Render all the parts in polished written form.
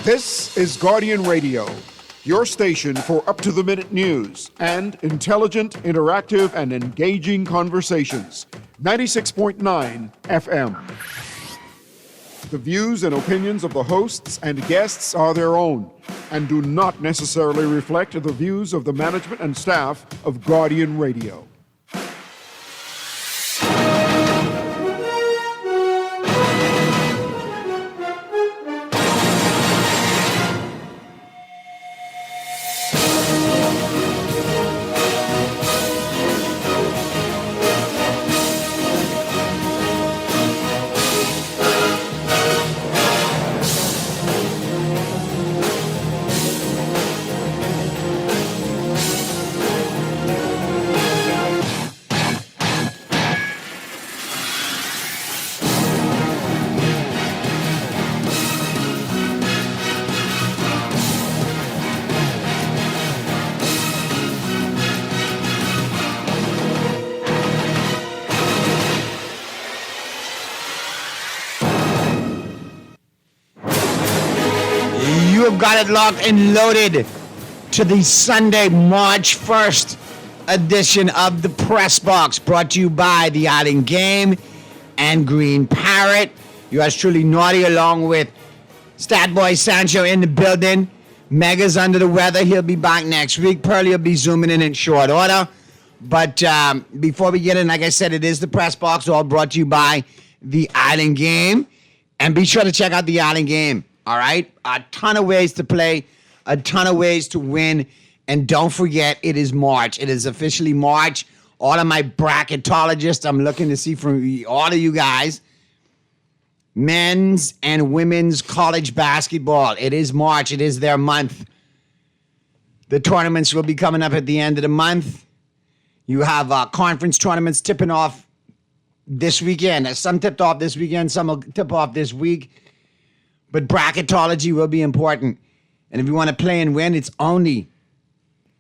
This is Guardian Radio, your station for up-to-the-minute news and intelligent, interactive, and engaging conversations. 96.9 FM. The views and opinions of the hosts and guests are their own and do not necessarily reflect the views of the management and staff of Guardian Radio. Got it locked and loaded to the Sunday, March 1st edition of the Press Box, brought to you by the Island Game and Green Parrot. Yours truly, Naughty, along with Stat Boy Sancho in the building. Mega's under the weather. He'll be back next week. Pearly will be zooming in short order. But before we get in, like I said, it is the Press Box, all brought to you by the Island Game. And be sure to check out the Island Game. All right? A ton of ways to play, a ton of ways to win. And don't forget, it is March. It is officially March. All of my bracketologists, I'm looking to see from all of you guys, men's and women's college basketball. It is March. It is their month. The tournaments will be coming up at the end of the month. You have conference tournaments tipping off this weekend. Some tipped off this weekend. Some will tip off this week. But bracketology will be important. And if you want to play and win, it's only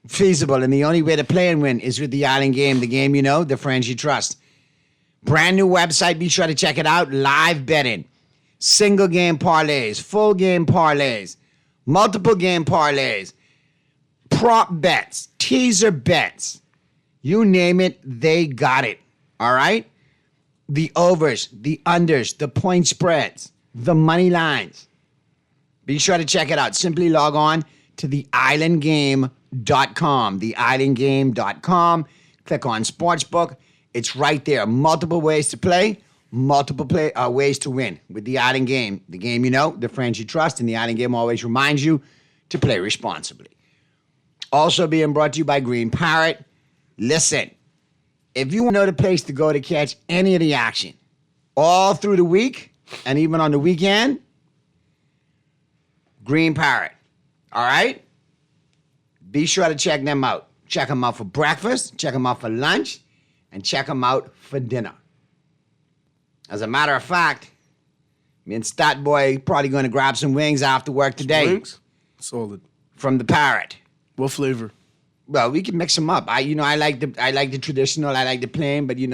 feasible. And the only way to play and win is with the Island Game, the game you know, the friends you trust. Brand new website. Be sure to check it out. Live betting. Single game parlays. Full game parlays. Multiple game parlays. Prop bets. Teaser bets. You name it, they got it. All right? The overs, the unders, the point spreads. The money lines. Be sure to check it out. Simply log on to theislandgame.com. Theislandgame.com. Click on Sportsbook. It's right there. Multiple ways to play, multiple ways to win with the Island Game. The game you know, the friends you trust, and the Island Game always reminds you to play responsibly. Also being brought to you by Green Parrot. Listen, if you want to know the place to go to catch any of the action all through the week, and even on the weekend, Green Parrot. All right? Be sure to check them out. Check them out for breakfast, check them out for lunch, and check them out for dinner. As a matter of fact, me and Stat Boy probably going to grab some wings after work today. Wings? Solid. From the Parrot. What flavor? Well, we can mix them up. I like the traditional. I like the plain, but the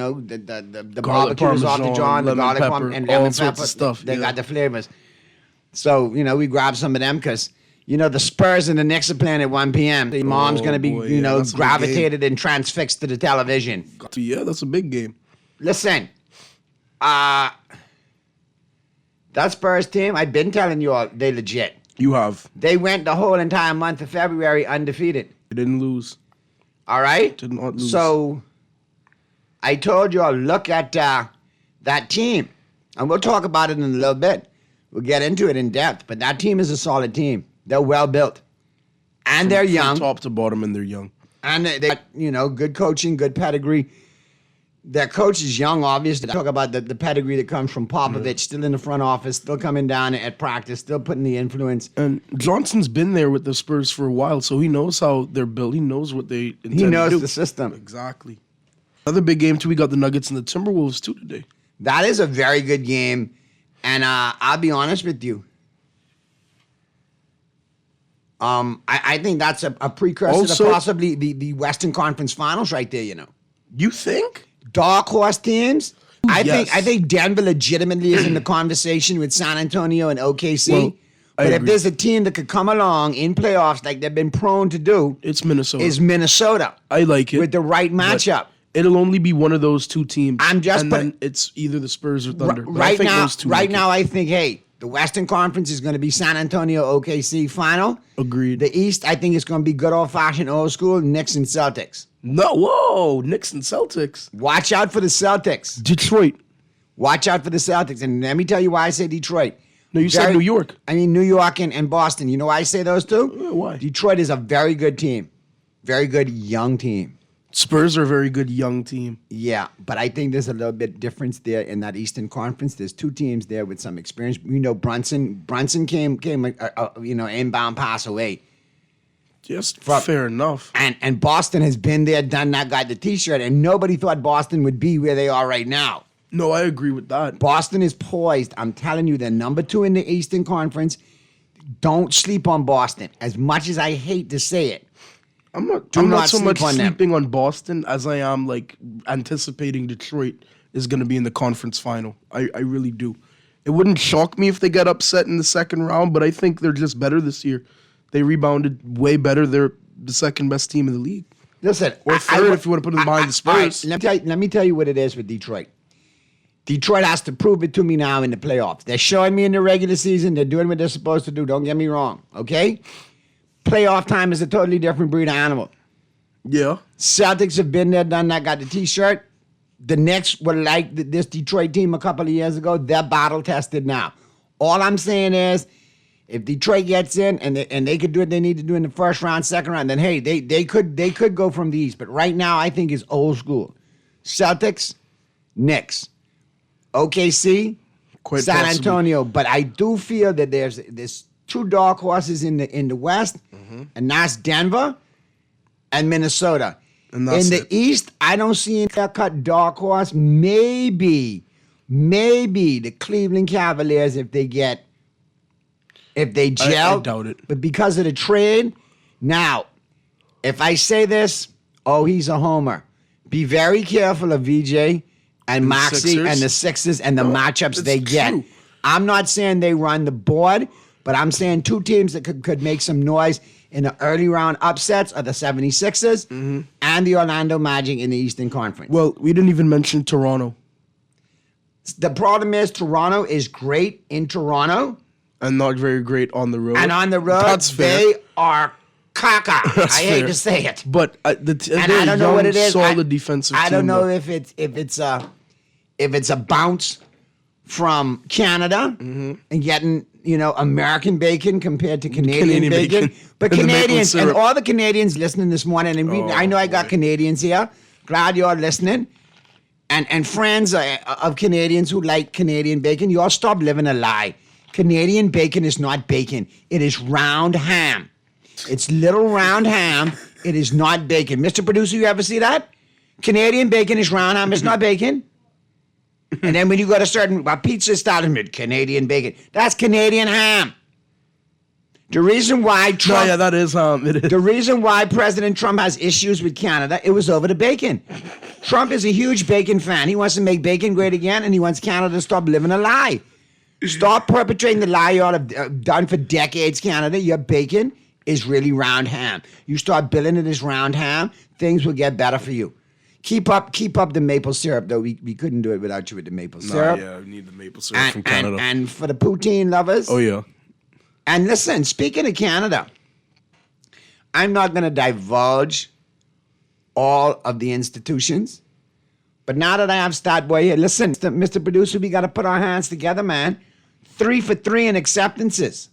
barbecue is off the John, the garlic pepper, and lemon all sorts pepper of stuff. They got the flavors. So we grab some of them because the Spurs and the Knicks are playing at 1 p.m. The mom's gonna be gravitated and transfixed to the television. Yeah, that's a big game. Listen, that Spurs team, I've been telling you all, they legit. You have. They went the whole entire month of February undefeated. They didn't lose. All right? Did not lose. So, I told you all, look at that team. And we'll talk about it in a little bit. We'll get into it in depth. But that team is a solid team. They're well built. And they're young. From top to bottom, and they're young. And they got, good coaching, good pedigree. Their coach is young, obviously. Talk about the pedigree that comes from Popovich, still in the front office, still coming down at practice, still putting the influence. And Johnson's been there with the Spurs for a while, so he knows how they're built. He knows what they intend to do. He knows the system. Exactly. Another big game, too. We got the Nuggets and the Timberwolves, too, today. That is a very good game. And I'll be honest with you. I think that's a precursor Also, to possibly the Western Conference Finals right there, You think? Dark horse teams. I Yes. think Denver legitimately is in the conversation with San Antonio and OKC. Well, But if agree. there's a team that could come along in playoffs like they've been prone to do, It's Minnesota. is Minnesota I like it with the right but matchup. It'll only be one of those two teams. I'm just and putting- then it's either the Spurs or Thunder. But I Right think now, those two right make it. now, I think, hey, the Western Conference is going to be San Antonio OKC final. Agreed. The East, I think, is going to be good old fashioned old school Knicks and Celtics. No, whoa, Knicks and Celtics. Watch out for the Celtics. Detroit. Watch out for the Celtics. And let me tell you why I say Detroit. No, you said New York. I mean, New York and Boston. You know why I say those two? Why? Detroit is a very good team. Very good young team. Spurs are a very good young team. Yeah, but I think there's a little bit difference there in that Eastern Conference. There's two teams there with some experience. You know, Brunson came inbound pass away. Just fair enough. And Boston has been there, done that, got the T-shirt, and nobody thought Boston would be where they are right now. No, I agree with that. Boston is poised. I'm telling you, they're number 2 in the Eastern Conference. Don't sleep on Boston. As much as I hate to say it, I'm not Do not so much sleep on them. sleeping on Boston as I am like anticipating Detroit is going to be in the conference final. I really do. It wouldn't shock me if they got upset in the second round, but I think they're just better this year. They rebounded way better. They're the second best team in the league. listen. Or third if you want to put them behind the all right, Spurs. let me tell you what it is with Detroit. Detroit has to prove it to me now in the playoffs. They're showing me in the regular season. They're doing what they're supposed to do. Don't get me wrong, okay? Playoff time is a totally different breed of animal. Yeah. Celtics have been there, done that, got the T-shirt. The Knicks were like this Detroit team a couple of years ago. They're battle tested now. All I'm saying is, if Detroit gets in and they could do what they need to do in the first round, second round, then hey, they could go from the East. But right now, I think it's old school. Celtics, Knicks, OKC, Quite San possibly. Antonio. But I do feel that there's two dark horses in the West, and that's Denver and Minnesota. And that's in the it. East, I don't see any clear-cut dark horse. Maybe the Cleveland Cavaliers if they gel. I doubt it. But because of the trade, now, if I say this, he's a homer. Be very careful of VJ and Maxey Sixers? and the Sixers and the matchups it's they get. true. I'm not saying they run the board, but I'm saying two teams that could make some noise in the early round upsets are the 76ers and the Orlando Magic in the Eastern Conference. Well, we didn't even mention Toronto The problem is Toronto is great in Toronto, and not very great on the road. and on the road, That's fair. they are caca. That's I hate fair. to say it. But And I don't know what it is. Solid defensive I don't team, know though. if it's a bounce from Canada and getting American bacon compared to Canadian, Canadian bacon. bacon. But And the maple Canadians and syrup. all the Canadians listening this morning, and I know I got Canadians here. Glad you're listening. And friends of Canadians who like Canadian bacon, you all stop living a lie. Canadian bacon is not bacon. It is round ham. It's little round ham. It is not bacon. Mr. Producer, you ever see that? Canadian bacon is round ham. It's not bacon. And then when you go to certain pizza establishment, Canadian bacon. That's Canadian ham. The reason why No, Trump... yeah, that is it is. The reason why President Trump has issues with Canada, it was over the bacon. Trump is a huge bacon fan. He wants to make bacon great again, and he wants Canada to stop living a lie. Stop perpetrating the lie you all have done for decades, Canada. Your bacon is really round ham. You start billing it as round ham, things will get better for you. Keep up the maple syrup, though. We couldn't do it without you with the maple syrup. Yeah, we need the maple syrup from Canada. And for the poutine lovers, Oh yeah. and listen, speaking of Canada, I'm not going to divulge all of the institutions, but now that I have Statboy here, listen, Mr. Producer, we got to put our hands together, man. 3 for 3 in acceptances.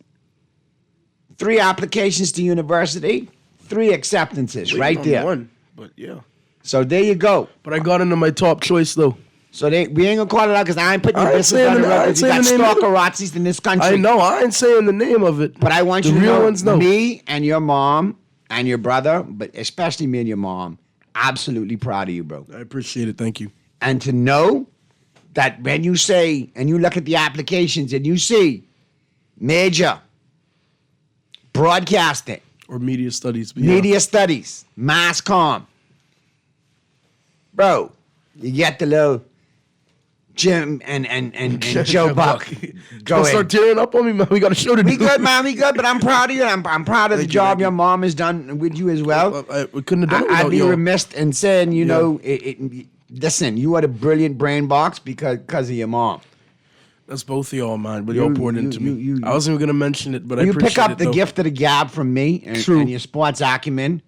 3 applications to university, 3 acceptances, right On there. One, but yeah. So there you go. But I got into my top choice though. So we ain't gonna call it out because I ain't putting your I ain't business saying on the the- I record. ain't You got saying the name of stalker Razzies in this country. I know I ain't saying the name of it, But I want the you to real know, ones know. me and your mom and your brother, but especially me and your mom, absolutely proud of you, bro. I appreciate it. Thank you. And to know that when you say, and you look at the applications and you see major, broadcasting, Or media studies. But yeah. media studies, mass comm, bro, you get the Jim and Joe Buck. Go Don't start in. tearing up on me, man. We got a show to do. We good, man. We good. But I'm proud of you. I'm proud of the Thank you, job thank you. your mom has done with you as well. We couldn't have done it without I'd be y'all. remiss in saying, listen, you are the brilliant brain box because of your mom. That's both of y'all, man. But y'all poured into me. you- I wasn't even gonna mention it, but I You appreciate pick up it, the though. gift of the gab from me True. and your sports acumen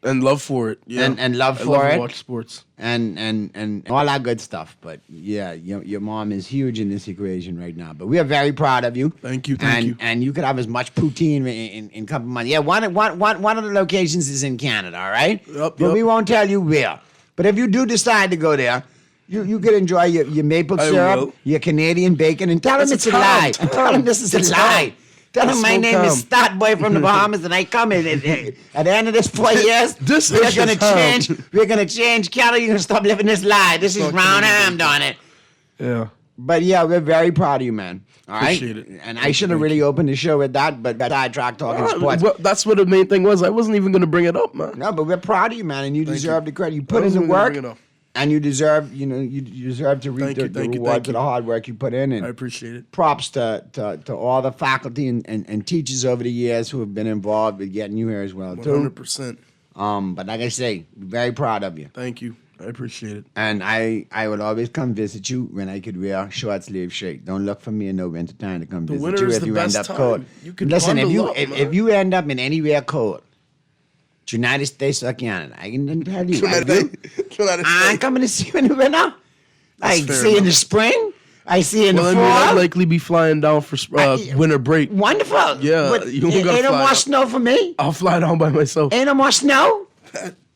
and love for it. Yeah, And love I for love it. To watch sports. and all that good stuff. But yeah, your mom is huge in this equation right now. But we are very proud of you. Thank you, thank you. And you could have as much poutine in a couple months. Yeah, one of the locations is in Canada, all right? Yep, But yep. we won't tell you where. But if you do decide to go there, you could enjoy your maple I syrup, will. your Canadian bacon, and tell them It's it's a a lie. Tom. Tell them this is a It's lie. Tom. Tell them It's my no name is Tom. Stott Boy from the Bahamas, and I come in at the end of this 4 years. This we're is gonna Tom. change. We're gonna change. Kelly, you're gonna stop living this lie. This is Fuck Round you. Ham doing it. Yeah. But yeah, we're very proud of you, man. All right. Appreciate it. And I should have really opened the show with that, but sidetracked talking sports. Well, that's what the main thing was. I wasn't even gonna bring it up, man. No, but we're proud of you, man, and you deserve the credit. You I put in wasn't the even gonna work, bring it up. and you deserve, you deserve to reap Thank you, the thank you, rewards thank of the you. hard work you put in. And I appreciate it. props to all the faculty and teachers over the years who have been involved with getting you here as well, too. 100%. But like I say, very proud of you. Thank you. I appreciate it. And I would always come visit you when I could wear short sleeve shirt. Don't look for me in no winter time to come visit winter you is if the you best end up time. cold. You can Listen, if bundle you up, if man. you end up in anywhere cold, United States or Canada, I can tell you, I ain't coming to see you in the winter. I fair see you in the enough. spring. I see you in Well, I the mean, I'd fall. likely be flying down for winter break. Wonderful. Yeah, but you don't gotta ain't no fly more out. snow for me. I'll fly down by myself. Ain't no more snow.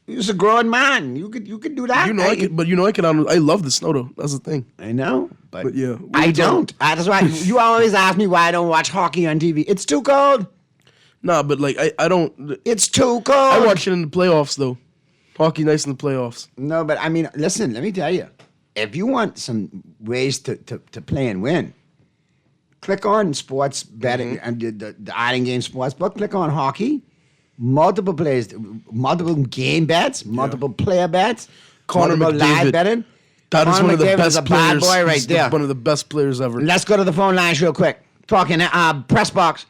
You're a grown man. You could do that. You know I could, but you know I could. I love the snow though. That's the thing. I know, but yeah, I we don't. don't. That's why you always ask me why I don't watch hockey on TV. It's too cold. Nah, but like I don't. It's too cold. I watch it in the playoffs though. Hockey nights in the playoffs. No, but I mean, listen. Let me tell you, if you want some ways to play and win, click on sports betting and the Island Game Sportsbook. Click on hockey. Multiple plays, multiple game bets, multiple player bets, Connor multiple live McDavid. betting. That is Connor one of the McDavid is best a bad players. boy right He's there. one of the best players ever. Let's go to the phone lines real quick. Talking press box.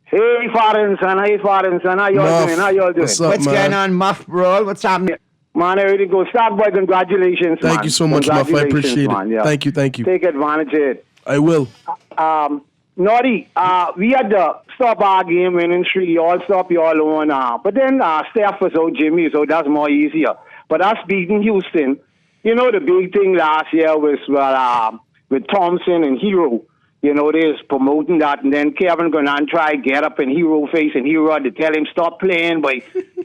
Hey, Foreign son. Hey, Foreign son. How y'all Muff. doing? How y'all doing? What's up, What's man? going on, Muff Roll? What's happening? Man, everything goes. Start boy, congratulations, man. Thank you so much, Muff. I appreciate man, it. yeah. Thank you, thank you. Take advantage of it. I will. Naughty, we had to stop our game winning streak. You all stop your own. But then Steph was out, Jimmy, so that's more easier. But us beating Houston, you know, the big thing last year was with Thompson and Hero. You know, they was promoting that, and then Kevin Garnett try get up in Hero face, and Hero had to tell him stop playing, but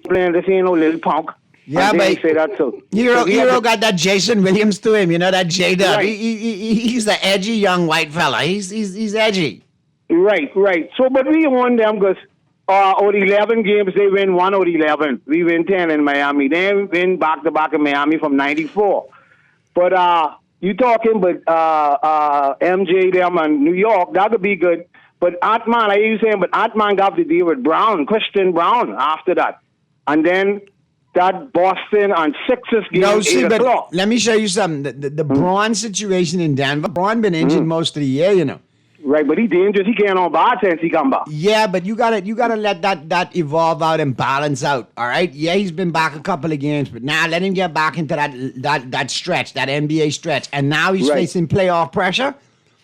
playing this ain't no little punk. Yeah, and then but he say that too. Hero So we had to- got that Jason Williams to him. You know that J-Dub. Right. He's the edgy young white fella. He's edgy. Right. So, but we won them because out 11 games, they win 1 out of 11. We win 10 in Miami. They win back-to-back in Miami from 94. But you talking but MJ them and New York, that could be good. But Atman, I hear you saying, but Atman got to deal with Christian Brown after that. And then that Boston and Sixers game No, at see, 8 but o'clock. let me show you something. The Braun situation in Denver. Braun been injured most of the year, you know. Right, but he dangerous. He can't on bad since he come back. Yeah, but you gotta let that evolve out and balance out. All right. Yeah, he's been back a couple of games, but now let him get back into that stretch, that NBA stretch, and now he's Right. facing playoff pressure.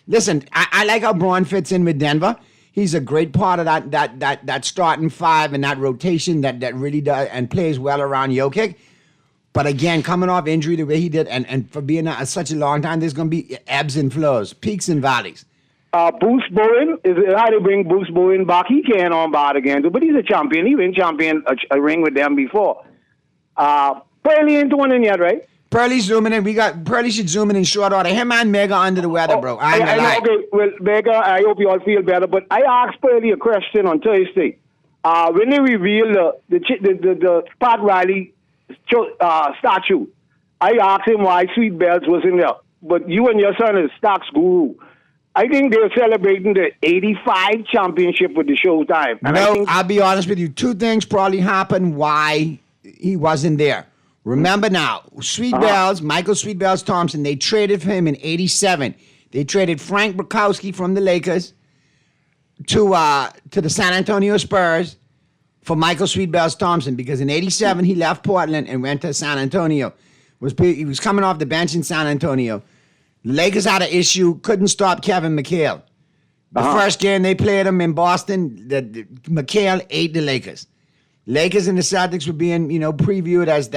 Listen, I like how Braun fits in with Denver. He's a great part of that starting five and that rotation that really does and plays well around Jokic. But again, coming off injury the way he did, and for being out such a long time, there's going to be ebbs and flows, peaks and valleys. Bruce Bowen, is how they bring Bruce Bowen back. He can't on bad again, but he's a champion. He been champion a ring with them before. Pearly ain't winning yet, right? Pearly's zooming in. Pearly should zoom in short order. Him and Mega under the weather, bro. I ain't gonna lie. Okay, well, Becca, I hope you all feel better. But I asked Pearly a question on Thursday. When they revealed the Pat Riley statue, I asked him why Sweet Bells wasn't there. But you and your son is Stocks Guru. I think they're celebrating the 85 championship with the Showtime. And I No, think I'll be honest with you. Two things probably happened why he wasn't there. Remember now, Michael Sweet Bells Thompson, they traded for him in 87. They traded Frank Bukowski from the Lakers to the San Antonio Spurs for Michael Sweet Bells Thompson, because in 87 he left Portland and went to San Antonio. He was coming off the bench in San Antonio. The Lakers had an issue, couldn't stop Kevin McHale. The first game they played him in Boston, McHale ate the Lakers. Lakers and the Celtics were being, previewed as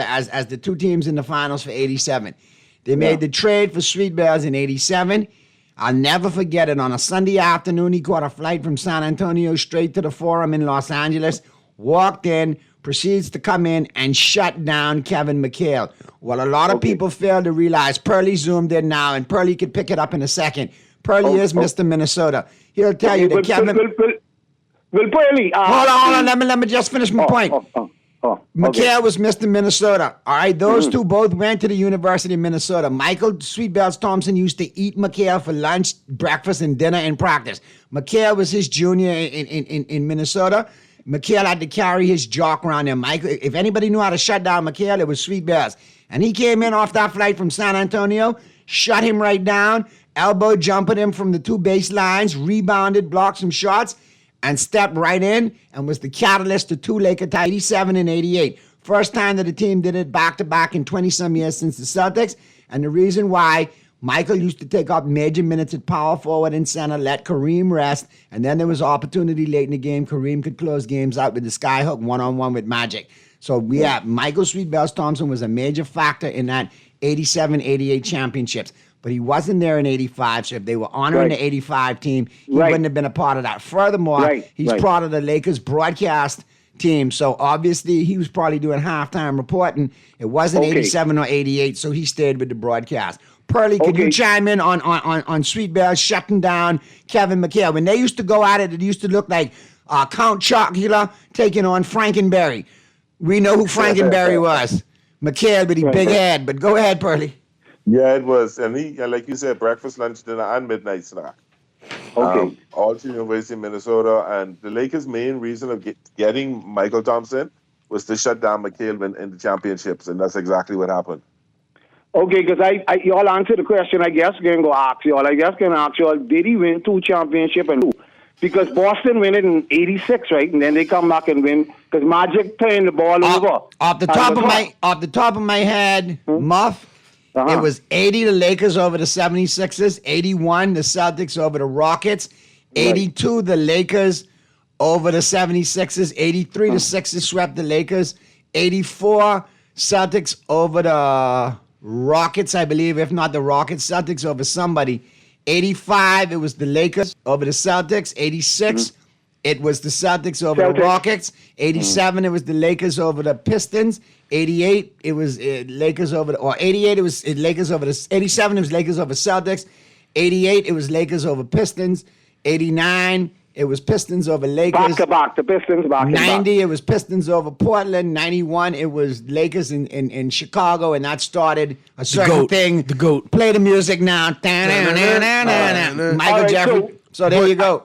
the two teams in the finals for 87. They made the trade for Sweet Bells in 87. I'll never forget it. On a Sunday afternoon, he caught a flight from San Antonio straight to the Forum in Los Angeles, walked in, proceeds to come in and shut down Kevin McHale. Well, a lot of people fail to realize Pearly zoomed in now, and Pearly could pick it up in a second. Pearly is Mr. Minnesota. He'll tell you that Kevin... Well, Pearly... Hold on. Let me just finish my point. McHale was Mr. Minnesota. All right, those two both went to the University of Minnesota. Michael Sweet Bells Thompson used to eat McHale for lunch, breakfast, and dinner and practice. McHale was his junior in Minnesota. McHale had to carry his jock around there. Michael, if anybody knew how to shut down McHale, it was Sweet Bells. And he came in off that flight from San Antonio, shut him right down, elbow jumping him from the two baselines, rebounded, blocked some shots, and stepped right in and was the catalyst to two Laker ties, 87 and 88. First time that the team did it back-to-back in 20-some years since the Celtics. And the reason why, Michael used to take up major minutes at power forward and center, let Kareem rest, and then there was opportunity late in the game. Kareem could close games out with the skyhook one-on-one with Magic. So, Michael Sweet Bells Thompson was a major factor in that 87-88 championships. But he wasn't there in 85, so if they were honoring the 85 team, he wouldn't have been a part of that. Furthermore, he's part of the Lakers broadcast team, so obviously he was probably doing halftime reporting. It wasn't 87 or 88, so he stayed with the broadcast. Pearly, could you chime in on Sweet Bells shutting down Kevin McHale? When they used to go at it used to look like Count Chocula taking on Frankenberry. We know who Frankenberry was. McHale with his big head, but go ahead, Pearly. Yeah, it was. And he, like you said, breakfast, lunch, dinner, and midnight snack. All to the University of Minnesota. And the Lakers' main reason of getting Michael Thompson was to shut down McHale in the championships. And that's exactly what happened. Okay, because y'all answered the question, I guess, going to go ask y'all. I guess going to ask y'all, did he win 2 championships and 2? Because Boston win it in 86, right? And then they come back and win because Magic turned the ball over. Off the top of my head, Muff, it was 80 the Lakers over the 76ers, 81 the Celtics over the Rockets, 82 the Lakers over the 76ers, 83 the Sixers swept the Lakers, 84 Celtics over the Rockets, I believe, if not the Rockets, Celtics over somebody. 85, it was the Lakers over the Celtics. 86, it was the Celtics over the Rockets. 87, it was the Lakers over the Pistons. 88, it was Lakers over the, or 88, it was Lakers over the, 87, it was Lakers over Celtics. 88, it was Lakers over Pistons. 89, it was Pistons over Lakers. Back to back, the Pistons back to back. 90, it was Pistons over Portland. 91, it was Lakers in Chicago, and that started a certain thing. The GOAT. Play the music now. Michael Jeffrey. So there you go.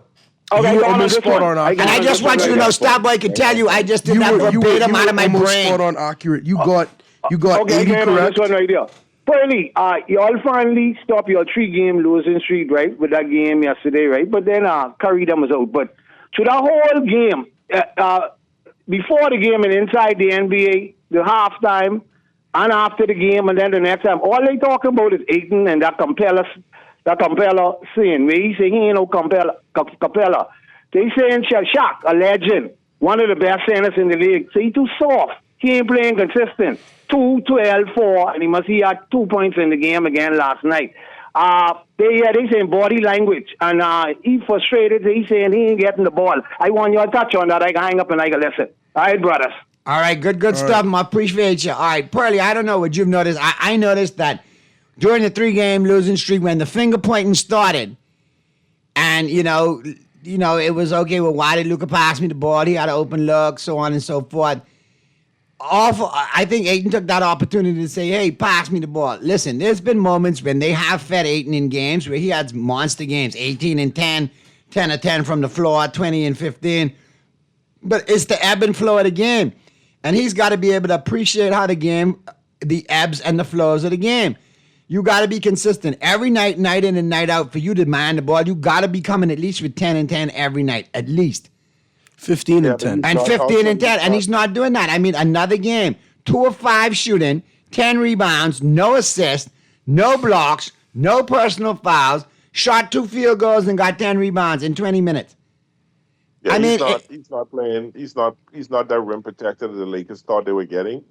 Okay, You almost spot on And I just want you to know, Starboy can tell you, I just did that verbatim out of my brain. Spot on accurate. You got 80 correct. This one right there. Pearly, y'all finally stop your 3-game losing streak, right, with that game yesterday, right? But then Curry them was out. But to the whole game, before the game and inside the NBA, the halftime, and after the game, and then the next time, all they talking about is Ayton and that Capella saying, where he say he ain't no Capella. They saying Shaq, a legend, one of the best centers in the league, say he too soft. He ain't playing consistent. 2, 12, 4, and he had 2 points in the game again last night. They saying body language, and he frustrated. He saying he ain't getting the ball. I want you to touch on that. I can hang up and I can listen. All right, brothers. All right, good stuff. I appreciate you. All right, Pearly, I don't know what you've noticed. I noticed that during the 3-game losing streak, when the finger pointing started, and you know, it was okay. Well, why did Luka pass me the ball? He had an open look, so on and so forth. I think Ayton took that opportunity to say, hey, pass me the ball. Listen, there's been moments when they have fed Ayton in games where he had monster games, 18 and 10, 10 and 10 from the floor, 20 and 15. But it's the ebb and flow of the game. And he's got to be able to appreciate how the game the ebbs and the flows of the game. You got to be consistent every night, night in and night out. For you to man the ball, you got to be coming at least with 10 and 10 every night, at least. 15 Yeah, and but 10. And Not 15 and also- 10. And he's not doing that. I mean, another game, 2 of 5 shooting, 10 rebounds, no assists, no blocks, no personal fouls, shot 2 field goals and got 10 rebounds in 20 minutes. Yeah, I mean, he's not playing. He's not that rim protector that the Lakers thought they were getting.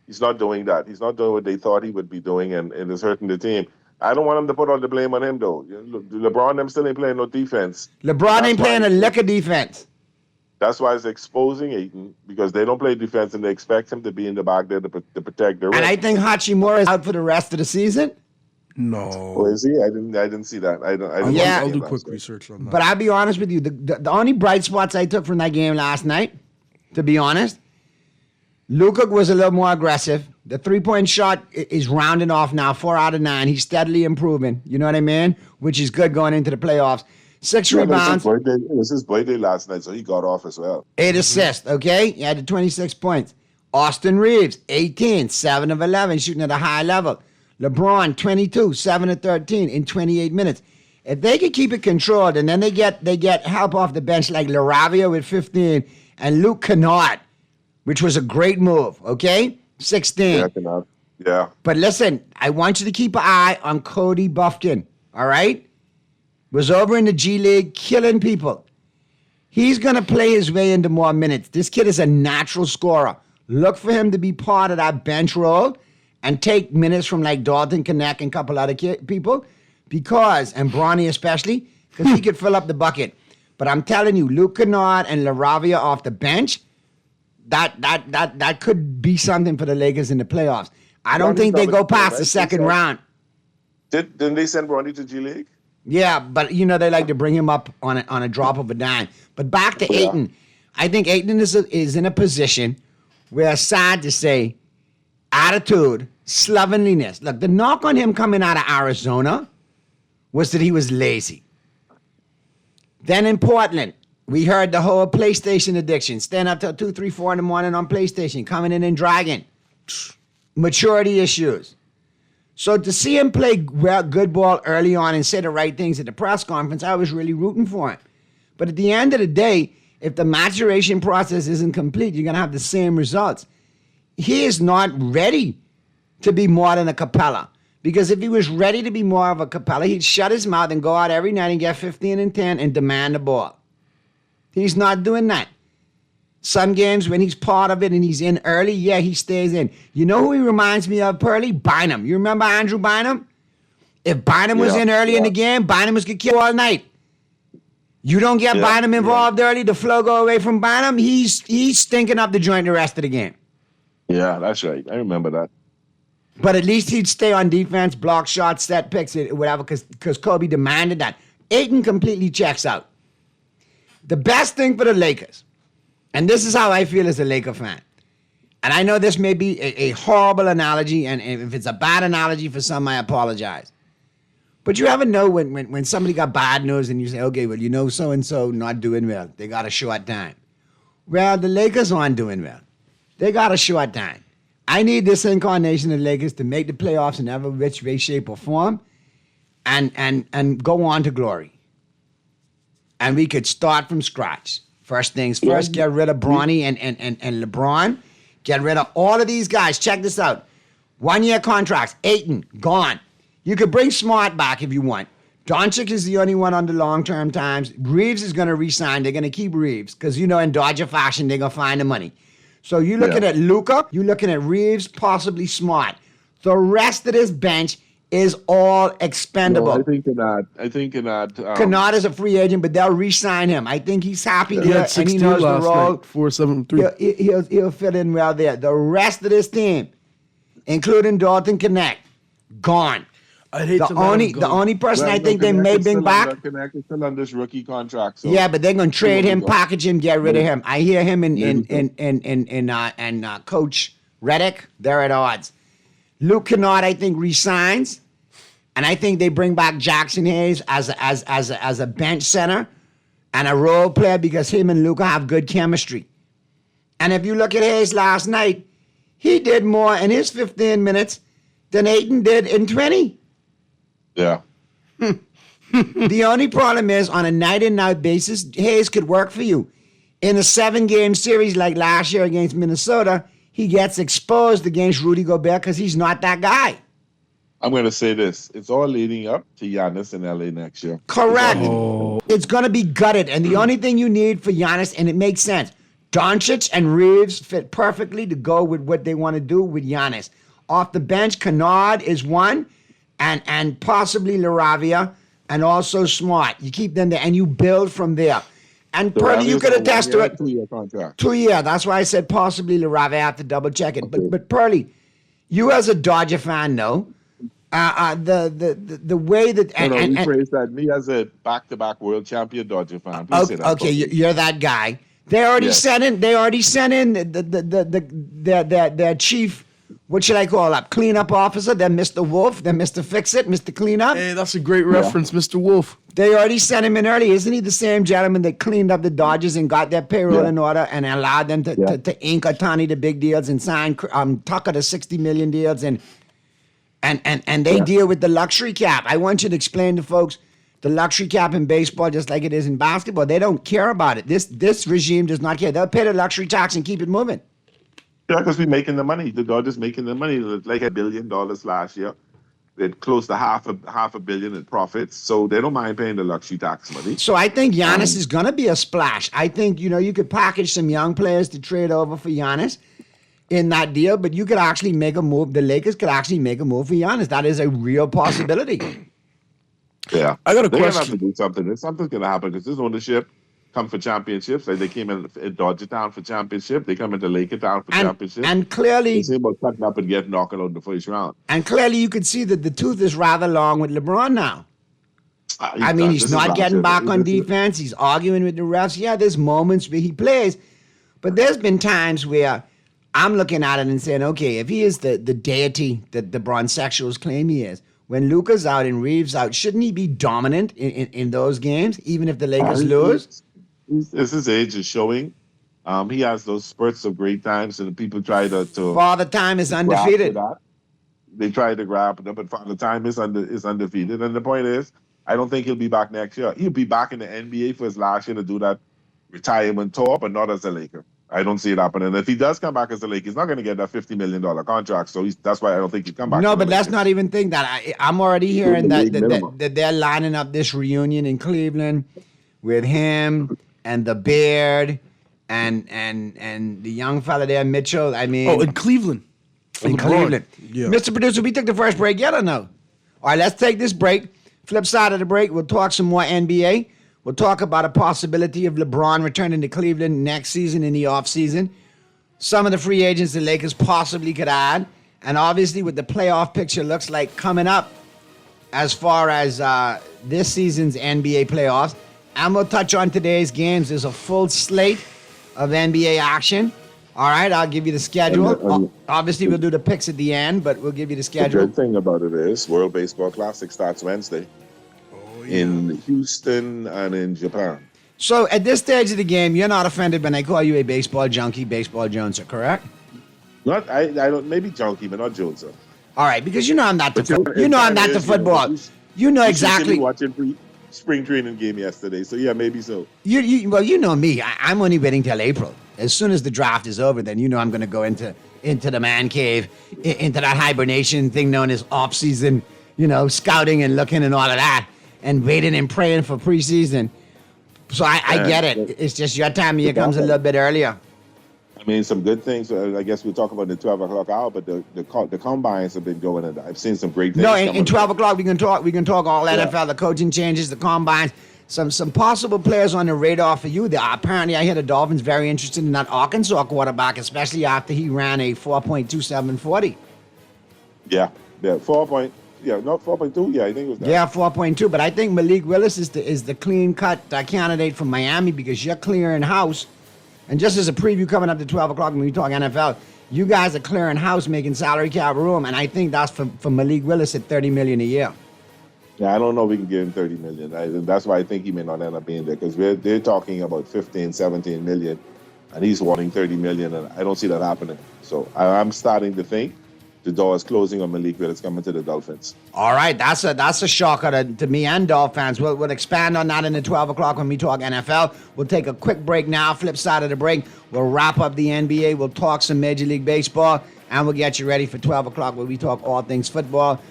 He's not doing that. He's not doing what they thought he would be doing, and it's hurting the team. I don't want him to put all the blame on him, though. LeBron, them still ain't playing no defense. LeBron ain't That's playing why- a lick of defense. That's why it's exposing Ayton, because they don't play defense and they expect him to be in the back there to protect the rim. And I think Hachimura is out for the rest of the season. No. Oh, is he? I didn't see that. I didn't Yeah. I'll see do that. quick research on that. But I'll be honest with you, the only bright spots I took from that game last night, to be honest, Luka was a little more aggressive. The three-point shot is rounding off now, 4 out of 9. He's steadily improving. You know what I mean? Which is good going into the playoffs. 6 Yeah, rebounds, it was his birthday last night, so he got off as well. 8 assists, okay? He had the 26 points. Austin Reeves, 18, 7 of 11, shooting at a high level. LeBron, 22, 7 of 13 in 28 minutes. If they can keep it controlled and then they get help off the bench like LaRavia with 15 and Luke Kennard, which was a great move, okay? 16. Yeah, cannot. Yeah. But listen, I want you to keep an eye on Cody Buffkin, all right? Was over in the G League killing people. He's going to play his way into more minutes. This kid is a natural scorer. Look for him to be part of that bench role and take minutes from like Dalton Connect and a couple other people because, and Bronny especially, because he could fill up the bucket. But I'm telling you, Luke Kennard and LaRavia off the bench, that could be something for the Lakers in the playoffs. I don't Bronny's think they coming go to play, past right? the second He said- round. Didn't they send Bronny to G League? Yeah, but you know they like to bring him up on a drop of a dime. But back to Yeah. Ayton, I think Ayton is in a position where, sad to say, attitude, slovenliness. Look, the knock on him coming out of Arizona was that he was lazy. Then in Portland, we heard the whole PlayStation addiction, staying up till 2, 3, 4 in the morning on PlayStation, coming in and dragging. Maturity issues. So to see him play good ball early on and say the right things at the press conference, I was really rooting for him. But at the end of the day, if the maturation process isn't complete, you're going to have the same results. He is not ready to be more than a Capella. Because if he was ready to be more of a Capella, he'd shut his mouth and go out every night and get 15 and 10 and demand the ball. He's not doing that. Some games when he's part of it and he's in early, yeah, he stays in. You know who he reminds me of, Pearly? Bynum. You remember Andrew Bynum? If Bynum was Yeah, in early in yeah. the game, Bynum was going to kill all night. You don't get Yeah, Bynum yeah. involved early, the flow go away from Bynum, he's stinking up the joint the rest of the game. Yeah, that's right. I remember that. But at least he'd stay on defense, block shots, set picks, whatever, because Kobe demanded that. Ayton completely checks out. The best thing for the Lakers, and this is how I feel as a Laker fan, and I know this may be a horrible analogy, and if it's a bad analogy for some, I apologize. But you ever know when somebody got bad news and you say, okay, well, you know so-and-so not doing well. They got a short time. Well, the Lakers aren't doing well. They got a short time. I need this incarnation of the Lakers to make the playoffs in every which way, shape, or form and go on to glory. And we could start from scratch. First things first, get rid of Bronny and LeBron. Get rid of all of these guys. Check this out. 1-year contracts. Ayton, gone. You could bring Smart back if you want. Doncic is the only one on the long-term times. Reeves is going to re-sign. They're going to keep Reeves because, you know, in Dodger fashion, they're going to find the money. So you're looking at Luka, you're looking at Reeves, possibly Smart. The rest of this bench is all expendable. No, I think in that. Kennard is a free agent, but they'll re-sign him. I think he's happy He there, had and 16 he knows the last role. night. 4, 7, 3. He'll fit in well there. The rest of this team, including Dalton Connect, gone. I'd hate The to let him go. only person Well, I think they Connect may is bring still back. Connect is still on this rookie contract. So Yeah, but they're gonna trade him, go. package him, get rid of him. I hear him There you and Coach Reddick. They're at odds. Luke Kennard, I think, resigns, and I think they bring back Jackson Hayes as a bench center and a role player because him and Luka have good chemistry. And if you look at Hayes last night, He did more in his 15 minutes than Ayton did in 20. Yeah. The only problem is on a night-in-out basis, Hayes could work for you. In a 7-game series like last year against Minnesota, he gets exposed against Rudy Gobert because he's not that guy. I'm going to say this. It's all leading up to Giannis in LA next year. Correct. It's going to be gutted. And the only thing you need for Giannis, and it makes sense, Doncic and Reeves fit perfectly to go with what they want to do with Giannis. Off the bench, Kennard is one, and possibly LaRavia, and also Smart. You keep them there, and you build from there. And Purdy, you could attest to it. 2-year contract. 2 year. That's why I said possibly LaRavia. I have to double check it. But Purdy, you as a Dodger fan know the way that You praise that. Me as a back-to-back world champion Dodger fan. Please say that. okay, you're that guy. They already sent in. They already sent in their chief. What should I call up? Cleanup officer. Then Mr. Wolf. Then Mr. Fix It. Mr. Cleanup. Hey, that's a great reference, Mr. Wolf. They already sent him in early. Isn't he the same gentleman that cleaned up the Dodgers and got their payroll in order and allowed them to ink Ohtani to big deals and sign Tucker to $60 million deals and they deal with the luxury cap. I want you to explain to folks the luxury cap in baseball, just like it is in basketball. They don't care about it. This regime does not care. They'll pay the luxury tax and keep it moving. Yeah, because we're making the money. The Dodgers making the money. Like $1 billion last year. They're close to half a billion in profits. So they don't mind paying the luxury tax money. So I think Giannis is going to be a splash. I think, you could package some young players to trade over for Giannis in that deal, but you could actually make a move. The Lakers could actually make a move for Giannis. That is a real possibility. Yeah. I got a They're going to have question. to do something. Something's going to happen because this ownership come for championships. Like they came in Dodger Town for championship. They come into Laker Town for championship. And clearly, They say about cutting up and getting knocked out in the first round. and clearly, you could see that the tooth is rather long with LeBron now. He's not getting back on defense. He's arguing with the refs. Yeah, there's moments where he plays, but there's been times where I'm looking at it and saying, okay, if he is the deity that the Bronsexuals claim he is, when Luka's out and Reeves out, shouldn't he be dominant in those games, even if the Lakers lose? As his age is showing, he has those spurts of great times, and people try to Father Time is undefeated. grab for that. They try to grab them, but Father Time is undefeated. And the point is, I don't think he'll be back next year. He'll be back in the NBA for his last year to do that retirement tour, but not as a Laker. I don't see it happening. And if he does come back as a Laker, he's not going to get that $50 million contract. So that's why I don't think he'll come back. No, to the but let's Lakers. not even think that. I'm already hearing The that, league minimum. that they're lining up this reunion in Cleveland with him and the Beard and the young fella there, Mitchell. I mean, In Cleveland. in LeBron. Cleveland. Yeah. Mr. Producer, we took the first break yet or no? All right, let's take this break. Flip side of the break, we'll talk some more NBA. We'll talk about a possibility of LeBron returning to Cleveland next season in the offseason. Some of the free agents the Lakers possibly could add. And obviously what the playoff picture looks like coming up as far as this season's NBA playoffs. And we'll touch on today's games. There's a full slate of NBA action. All right, I'll give you the schedule. Obviously, we'll do the picks at the end, but we'll give you the The schedule. good thing about it is World Baseball Classic starts Wednesday in Houston and in Japan. So at this stage of the game, you're not offended when I call you a baseball junkie, baseball Joneser, correct? Not I don't maybe junkie, but not Jones. All right, because you know I'm not the But you know I'm not the football. You know exactly. Watching spring training game yesterday, so yeah, maybe so. You know me. I'm only waiting till April. As soon as the draft is over, then you know I'm going to go into the man cave, into that hibernation thing known as off season. Scouting and looking and all of that, and waiting and praying for preseason. So I get it. It's just your time of year comes a little bit earlier. I mean, some good things. I guess we'll talk about the 12 o'clock hour, but the combines have been going. And I've seen some great things. No, coming in 12 up. o'clock we can talk all Yeah. NFL, the coaching changes, the combines, some possible players on the radar for you. Apparently, I hear the Dolphins very interested in that Arkansas quarterback, especially after he ran a 4.27 40. Yeah, 4.2. Yeah, I think it was that. Yeah, 4.2. But I think Malik Willis is the clean cut candidate from Miami because you're clearing house. And just as a preview coming up to 12 o'clock when we talk NFL, you guys are clearing house, making salary cap room, and I think that's for Malik Willis at $30 million a year. Yeah, I don't know if we can give him $30 million. That's why I think he may not end up being there because they're talking about 15, 17 million and he's wanting $30 million, and I don't see that happening. So I'm starting to think the door is closing on Malik Willis coming to the Dolphins. All right, that's a shocker to me and Dolph fans. We'll expand on that in the 12 o'clock when we talk NFL. We'll take a quick break now. Flip side of the break, we'll wrap up the NBA. We'll talk some Major League Baseball, and we'll get you ready for 12 o'clock where we talk all things football.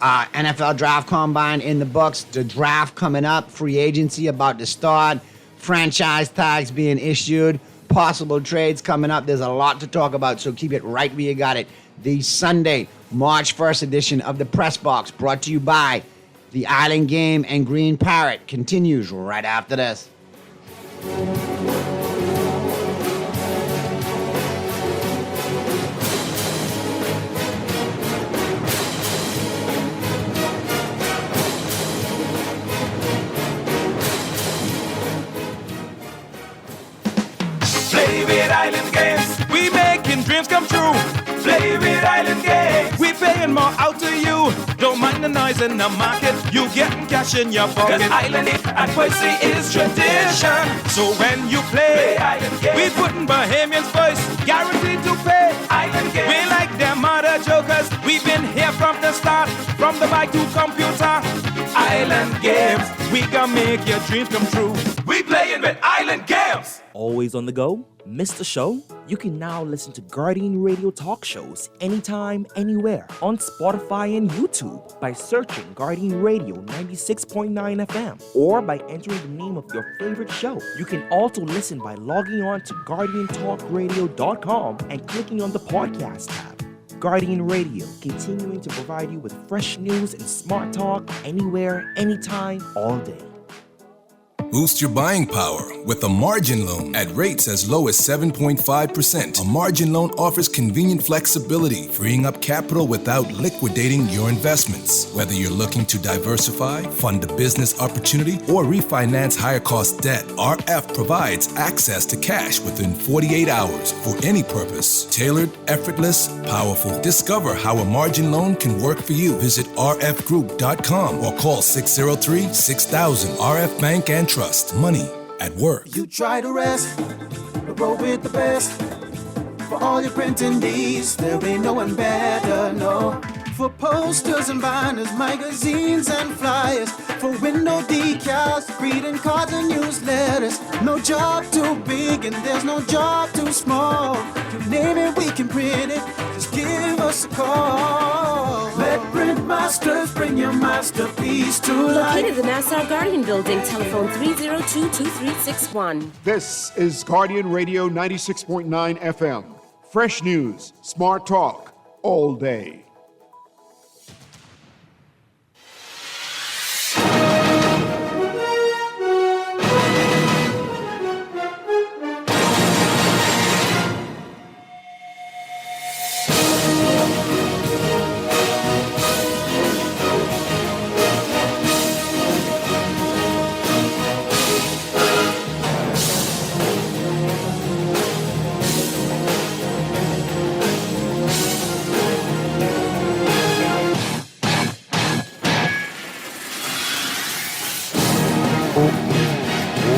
NFL Draft Combine in the books. The draft coming up. Free agency about to start. Franchise tags being issued. Possible trades coming up. There's a lot to talk about, so keep it right where you got it. The Sunday, March 1st edition of the Press Box, brought to you by the Island Game and Green Parrot, continues right after this. Play with Island Games, we making dreams come true. Play with Island Games, we paying more out to you. Don't mind the noise in the market, you getting cash in your pocket. Cause Island and Poissy is tradition. So when you play Island Games, we putting Bahamians first, guaranteed to pay. Island Games, we like them other jokers. We've been here from the start, from the bike to computer. Island Games, we can make your dreams come true. We playing with Island Games. Always on the go? Missed a show? You can now listen to Guardian Radio talk shows anytime, anywhere on Spotify and YouTube by searching Guardian Radio 96.9 FM or by entering the name of your favorite show. You can also listen by logging on to GuardianTalkRadio.com and clicking on the podcast tab. Guardian Radio, continuing to provide you with fresh news and smart talk anywhere, anytime, all day. Boost your buying power with a margin loan at rates as low as 7.5%. A margin loan offers convenient flexibility, freeing up capital without liquidating your investments. Whether you're looking to diversify, fund a business opportunity, or refinance higher cost debt, RF provides access to cash within 48 hours for any purpose. Tailored, effortless, powerful. Discover how a margin loan can work for you. Visit rfgroup.com or call 603-6000. RF Bank and Trust. Money at work. You try to rest, roll with the best. For all your printing needs, there ain't no one better, no. For posters and banners, magazines and flyers. For window decals, greeting cards and newsletters. No job too big and there's no job too small. You name it, we can print it. Just give us a call. Let Print Masters bring your masterpiece to life. Located at the Nassau Guardian Building, telephone 302-2361. This is Guardian Radio 96.9 FM. Fresh news, smart talk, all day.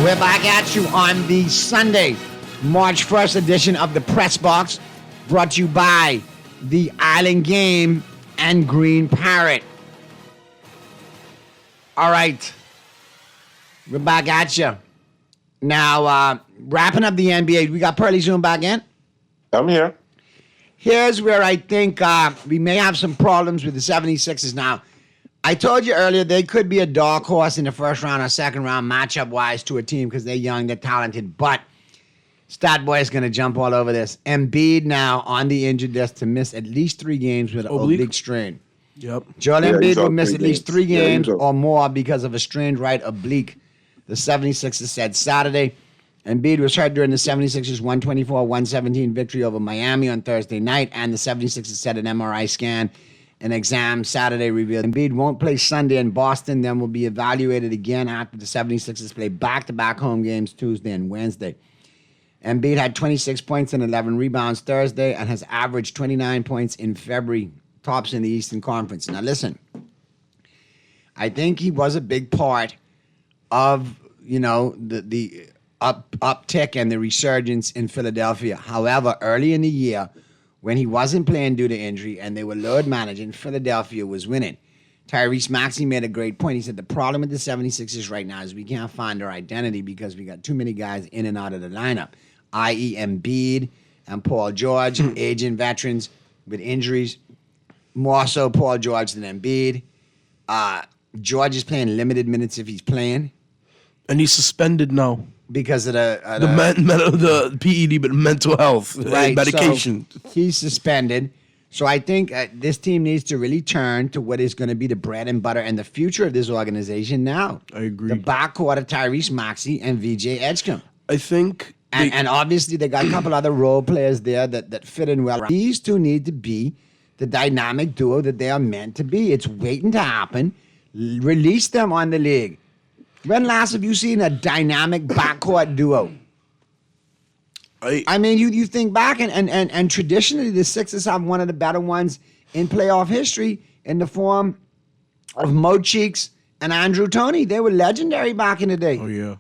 We're back at you on the Sunday, March 1st edition of the Press Box, brought to you by the Island Game and Green Parrot. All right, we're back at you. Now, wrapping up the NBA, we got Pearly Zoom back in. I'm here. Here's where I think we may have some problems with the 76ers now. I told you earlier they could be a dark horse in the first round or second round matchup-wise to a team because they're young, they're talented, but Stat Boy is going to jump all over this. Embiid now on the injured list to miss at least 3 games with an oblique strain. Yep. Joel Embiid will miss at least 3 games Yeah, or more because of a strained right oblique, the 76ers said Saturday. Embiid was hurt during the 76ers' 124-117 victory over Miami on Thursday night, and the 76ers said an MRI scan and exam Saturday revealed Embiid won't play Sunday in Boston, then will be evaluated again after the 76ers play back-to-back home games Tuesday and Wednesday. Embiid had 26 points and 11 rebounds Thursday and has averaged 29 points in February, tops in the Eastern Conference. Now listen, I think he was a big part of, the uptick and the resurgence in Philadelphia. However, early in the year, when he wasn't playing due to injury and they were load managing, Philadelphia was winning. Tyrese Maxey made a great point. He said the problem with the 76ers right now is we can't find our identity because we got too many guys in and out of the lineup, i.e. Embiid and Paul George, aging veterans with injuries. More so Paul George than Embiid. George is playing limited minutes if he's playing. And he's suspended now. Because of the PED, but mental health medication. So he's suspended. So I think this team needs to really turn to what is going to be the bread and butter and the future of this organization now. I agree. The backcourt of Tyrese Maxey and VJ Edgecombe. I think... And obviously they got a couple other role players there that fit in well. These two need to be the dynamic duo that they are meant to be. It's waiting to happen. Release them on the league. When last have you seen a dynamic backcourt duo? I mean, you think back, and traditionally the Sixers have one of the better ones in playoff history in the form of Mo Cheeks and Andrew Toney. They were legendary back in the day. Oh, yeah.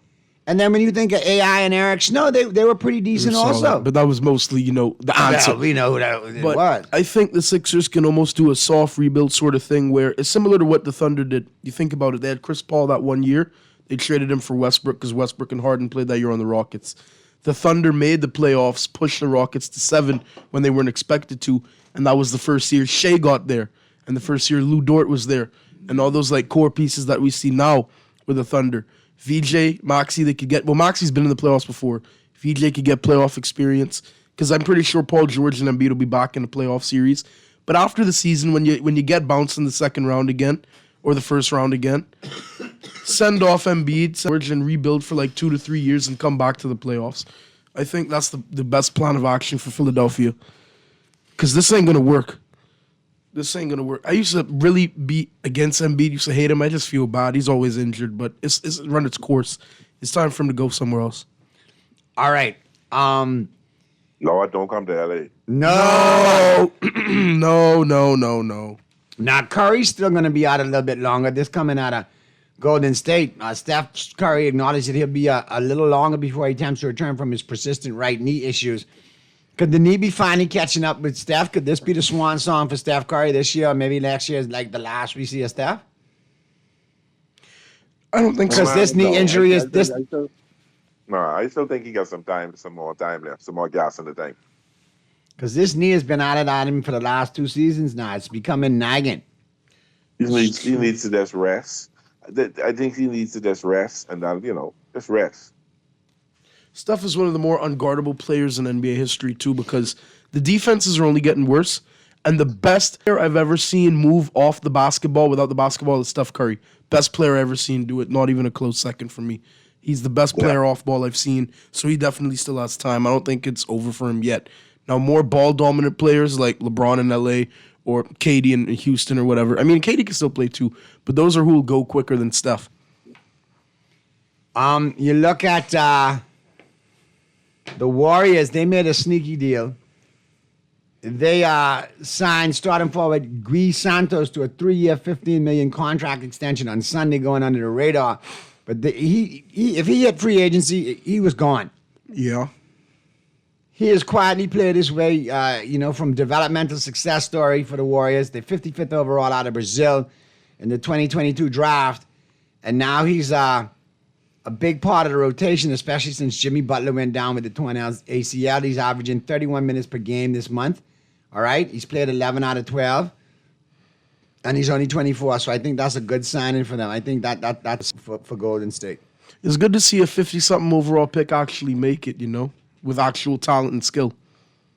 And then when you think of AI and Eric Snow, they were pretty decent also. But that was mostly, the answer. Yeah, we know who that was. I think the Sixers can almost do a soft rebuild sort of thing where it's similar to what the Thunder did. You think about it. They had Chris Paul that one year. They traded him for Westbrook because Westbrook and Harden played that year on the Rockets. The Thunder made the playoffs, pushed the Rockets to 7 when they weren't expected to, and that was the first year Shea got there, and the first year Lou Dort was there, and all those core pieces that we see now with the Thunder. VJ, Maxey, they could get... Well, Maxey's been in the playoffs before. VJ could get playoff experience because I'm pretty sure Paul George and Embiid will be back in the playoff series. But after the season, when you get bounced in the second round again, or the first round again, send off Embiid, George, and rebuild for 2 to 3 years and come back to the playoffs. I think that's the best plan of action for Philadelphia. Because this ain't going to work. This ain't going to work. I used to really be against Embiid. Used to hate him. I just feel bad. He's always injured. But it's run its course. It's time for him to go somewhere else. All right. Lord, don't come to L.A. No. No. Now, Curry's still going to be out a little bit longer. This coming out of Golden State. Steph Curry acknowledged that he'll be a little longer before he attempts to return from his persistent right knee issues. Could the knee be finally catching up with Steph? Could this be the swan song for Steph Curry this year, or maybe next year is the last we see of Steph? I don't think so. Because this knee injury is this. I still think he got some more time left, some more gas in the tank. Because this knee has been at him for the last 2 seasons now. It's becoming nagging. He needs to just rest. I think he needs to just rest and just rest. Steph is one of the more unguardable players in NBA history, too, because the defenses are only getting worse. And the best player I've ever seen move off the basketball without the basketball is Steph Curry. Best player I've ever seen do it. Not even a close second for me. He's the best player off ball I've seen, so he definitely still has time. I don't think it's over for him yet. Now, more ball-dominant players like LeBron in L.A. or KD in Houston or whatever. I mean, KD can still play too, but those are who will go quicker than Steph. You look at the Warriors. They made a sneaky deal. They signed starting forward Gui Santos to a 3-year, $15 million contract extension on Sunday, going under the radar. But if he hit free agency, he was gone. Yeah. He has quietly played his way, from developmental success story for the Warriors. They're 55th overall out of Brazil in the 2022 draft. And now he's a big part of the rotation, especially since Jimmy Butler went down with the torn ACL. He's averaging 31 minutes per game this month. All right? He's played 11 out of 12. And he's only 24, so I think that's a good signing for them. I think that's for Golden State. It's good to see a 50-something overall pick actually make it, with actual talent and skill.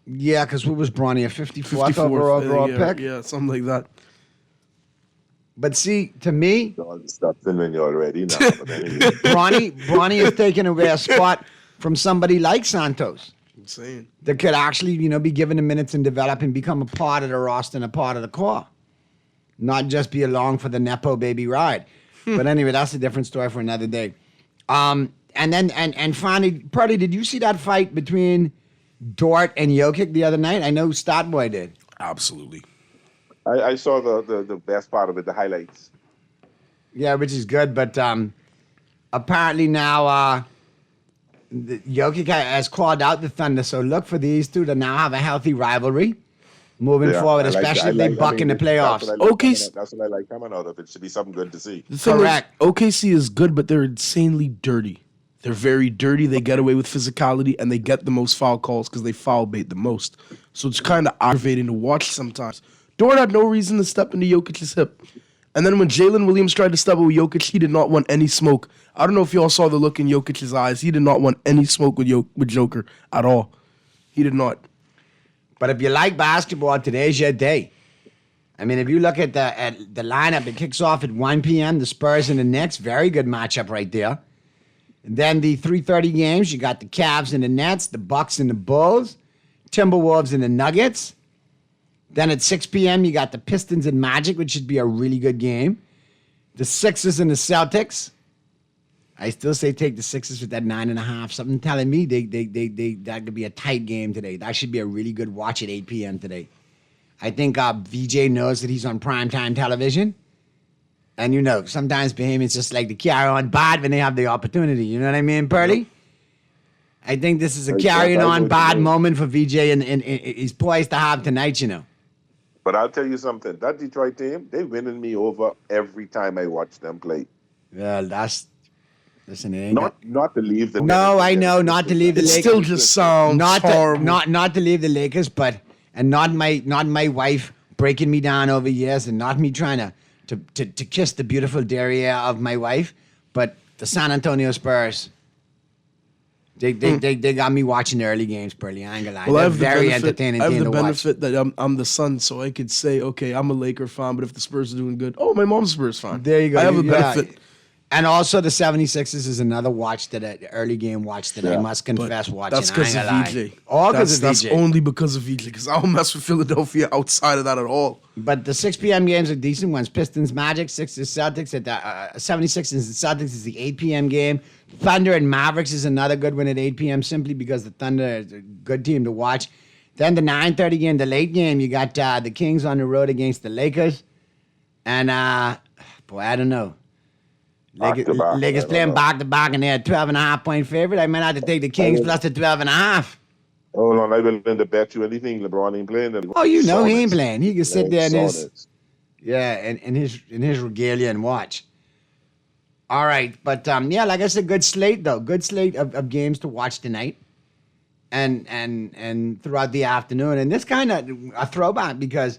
Yeah, because what was Bronny, a 54th overall pick? Yeah, something like that. But see, to me, stop filming you already now. But anyway. Bronny is taking away a spot from somebody like Santos. I'm saying. That could actually, be given the minutes and develop and become a part of the roster and a part of the core. Not just be along for the Nepo baby ride. But anyway, that's a different story for another day. And finally, Purdy, did you see that fight between Dort and Jokic the other night? I know Statboy did. Absolutely. I saw the best part of it, the highlights. Yeah, which is good. But apparently now Jokic has called out the Thunder, so look for these two to now have a healthy rivalry moving forward, especially if they buck in the playoffs. That's what I like coming out of it. Should be something good to see. The thing Correct. is, OKC is good, but they're insanely dirty. They're very dirty. They get away with physicality, and they get the most foul calls because they foul bait the most. So it's kind of aggravating to watch sometimes. Dort had no reason to step into Jokic's hip. And then when Jalen Williams tried to step with Jokic, he did not want any smoke. I don't know if y'all saw the look in Jokic's eyes. He did not want any smoke with Joker at all. He did not. But if you like basketball, today's your day. I mean, if you look at the lineup, it kicks off at 1 p.m., the Spurs and the Knicks. Very good matchup right there. And then the 3:30 games, you got the Cavs and the Nets, the Bucks and the Bulls, Timberwolves and the Nuggets. Then at 6 p.m., you got the Pistons and Magic, which should be a really good game. The Sixers and the Celtics. I still say take the Sixers with that 9.5. Something telling me that could be a tight game today. That should be a really good watch at 8 p.m. today. I think VJ knows that he's on primetime television. And, sometimes Bahamians just like to carry on bad when they have the opportunity. You know what I mean, Pearly? I think this is a carrying on bad moment for VJ, and he's poised to have tonight, But I'll tell you something. That Detroit team, they're winning me over every time I watch them play. Well, listen, it ain't not to leave the. No, I know, not to leave the Lakers. It still just sounds horrible. Not to leave the Lakers, and not my wife breaking me down over years, and not me trying to kiss the beautiful derriere of my wife, but the San Antonio Spurs. They got me watching the early games, Pearly. I ain't gonna lie. Well, They're very entertaining I have team the to watch. benefit that I'm the son, so I could say, okay, I'm a Laker fan, but if the Spurs are doing good, my mom's a Spurs fan. There you go. I have a benefit. And also the 76ers is another early game watch that I must confess watching. That's because of VJ. All because of VJ. That's only because of VJ, because I don't mess with Philadelphia outside of that at all. But the 6 p.m. games are decent ones. Pistons, Magic, Sixers, Celtics. At the 76ers and Celtics is the 8 p.m. game. Thunder and Mavericks is another good one at 8 p.m. simply because the Thunder is a good team to watch. Then the 9:30 game, the late game, you got the Kings on the road against the Lakers. And, I don't know. Lakers playing back-to-back, and they're a 12.5-point favorite. I might have to take the Kings plus the 12.5. Hold on, I will to bet you anything LeBron ain't playing. Oh, he ain't playing. He can sit there in his regalia and watch. All right, but like I said, good slate though. Good slate of games to watch tonight, and throughout the afternoon. And this kind of a throwback because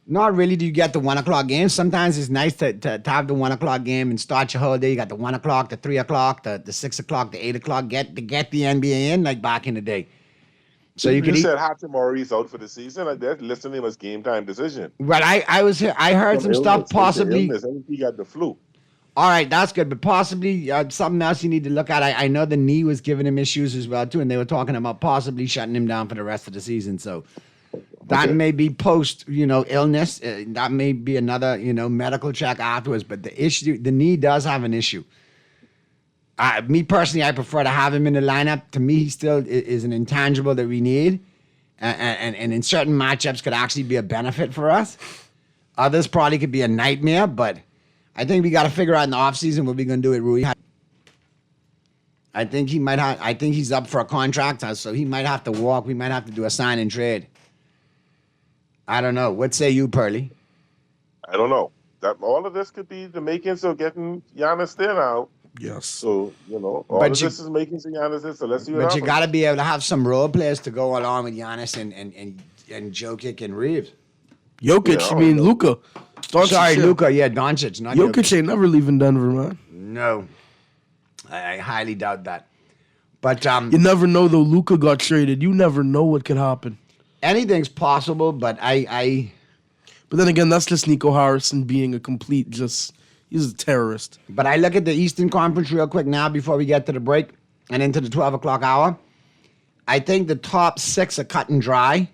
not really do you get the 1 o'clock game. Sometimes it's nice to have the 1 o'clock game and start your whole day. You got the 1 o'clock, the 3 o'clock, the 6 o'clock, the 8 o'clock. Get the NBA in like back in the day. So you said Hachimura's out for the season. Like that, listening was game time decision. Well, I was here. I heard some stuff possibly. I think he got the flu. All right, that's good, but possibly something else you need to look at. I know the knee was giving him issues as well too, and they were talking about possibly shutting him down for the rest of the season. So that may be post, illness. That may be another, medical check afterwards. But the knee does have an issue. Me personally, I prefer to have him in the lineup. To me, he still is an intangible that we need, and in certain matchups could actually be a benefit for us. Others probably could be a nightmare, but I think we got to figure out in the offseason what we're going to do at Rui. I think he's up for a contract, so he might have to walk. We might have to do a sign and trade. I don't know. What say you, Pearly? I don't know. That all of this could be the makings of getting Giannis there now. Yes. So, all of this is making Giannis there, so let's see what happens. But you got to be able to have some role players to go along with Giannis and Jokic and Reeves. Jokic, you mean Luka. Sorry, Luka. Yeah, Doncic. Not Jokic ain't never leaving Denver, man. No. I highly doubt that. But you never know, though. Luka got traded. You never know what could happen. Anything's possible, but But then again, that's just Nico Harrison being a complete he's a terrorist. But I look at the Eastern Conference real quick now before we get to the break and into the 12 o'clock hour. I think the top 6 are cut and dry.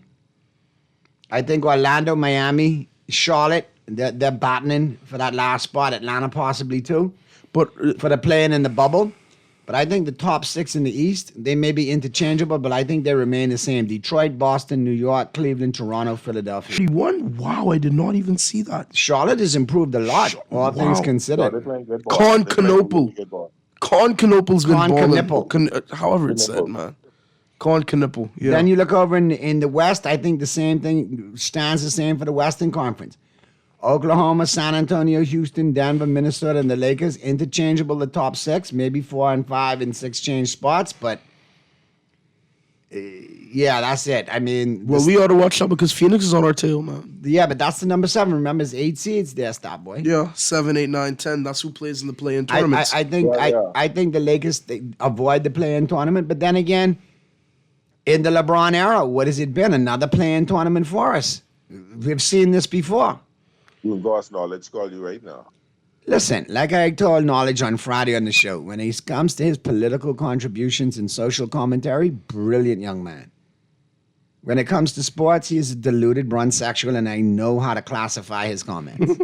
I think Orlando, Miami, Charlotte, they're battling for that last spot. Atlanta possibly too, but for the playing in the bubble. But I think the top 6 in the East, they may be interchangeable, but I think they remain the same. Detroit, Boston, New York, Cleveland, Toronto, Philadelphia. She won? Wow, I did not even see that. Charlotte has improved a lot, all things considered. Con Canopal. Con Kniple's been Con balling. Knipple. However it's said, man. Con Knipple. Yeah. Then you look over in the West, I think the same thing stands the same for the Western Conference. Oklahoma, San Antonio, Houston, Denver, Minnesota, and the Lakers, interchangeable the top 6, maybe 4 and 5 and 6 change spots, but yeah, that's it. I mean, well, we ought to watch out because Phoenix is on our tail, man. yeah, but that's the number 7. Remember, it's 8 seeds there, stop boy. Yeah, 7, 8, 9, 10. That's who plays in the play-in tournaments. I think I think the Lakers avoid the play-in tournament, but then again, in the LeBron era, what has it been? Another play-in tournament for us. We've seen this before. You boss knowledge call you right now. Listen, like I told Knowledge on Friday on the show, when he comes to his political contributions and social commentary, brilliant young man. When it comes to sports, he is a deluded brunsexual, and I know how to classify his comments.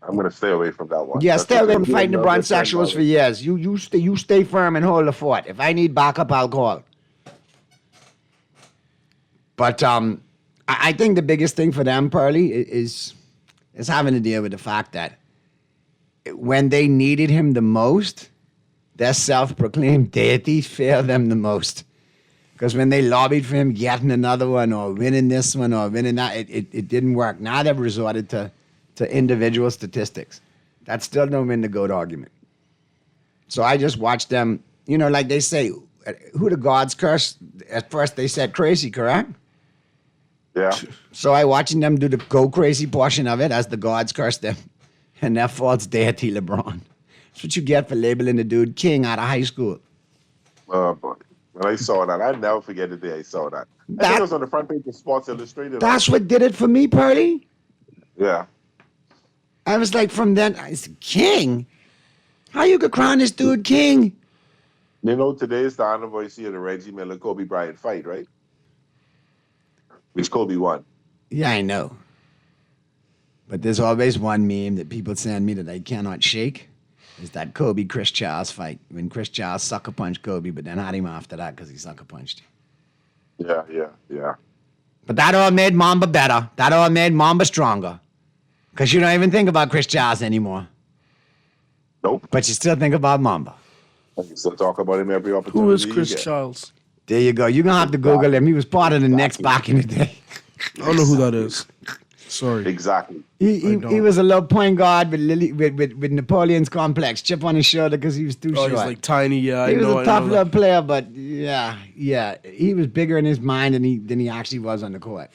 I'm gonna stay away from that one. Yeah, That's stay away okay. from fighting the brunsexuals for years. You stay firm and hold the fort. If I need backup, I'll call. But I think the biggest thing for them, Pearly, is having to deal with the fact that when they needed him the most, their self-proclaimed deities failed them the most. Because when they lobbied for him getting another one or winning this one or winning that, it didn't work. Now they've resorted to individual statistics. That still don't win the GOAT argument. So I just watched them, like they say, who the gods curse? At first they said crazy, correct? Yeah. So I watching them do the go crazy portion of it as the gods curse them. And that false deity LeBron. That's what you get for labeling the dude king out of high school. Oh, boy. When I saw that, I'll never forget the day I saw that. I think it was on the front page of Sports Illustrated. That's what did it for me, Pearly. Yeah. I was like, from then, I said, king? How you could crown this dude king? Today is the anniversary of the Reggie Miller Kobe Bryant fight, right? Which Kobe won. Yeah, I know. But there's always one meme that people send me that I cannot shake. Is that Kobe Chris Charles fight when Chris Charles sucker punched Kobe, but then had him after that because he sucker punched him. Yeah. But that all made Mamba better. That all made Mamba stronger. Because you don't even think about Chris Charles anymore. Nope. But you still think about Mamba. I can still talk about him every opportunity. Who is Chris you get. Charles? There you go. You're going to have to Google him. He was part of the Knicks back in the day. I don't know who that is. Sorry. Exactly. He was a little point guard with Napoleon's complex. Chip on his shoulder because he was too short. He's like tiny. Yeah, He was a tough little player, but yeah. He was bigger in his mind than he actually was on the court.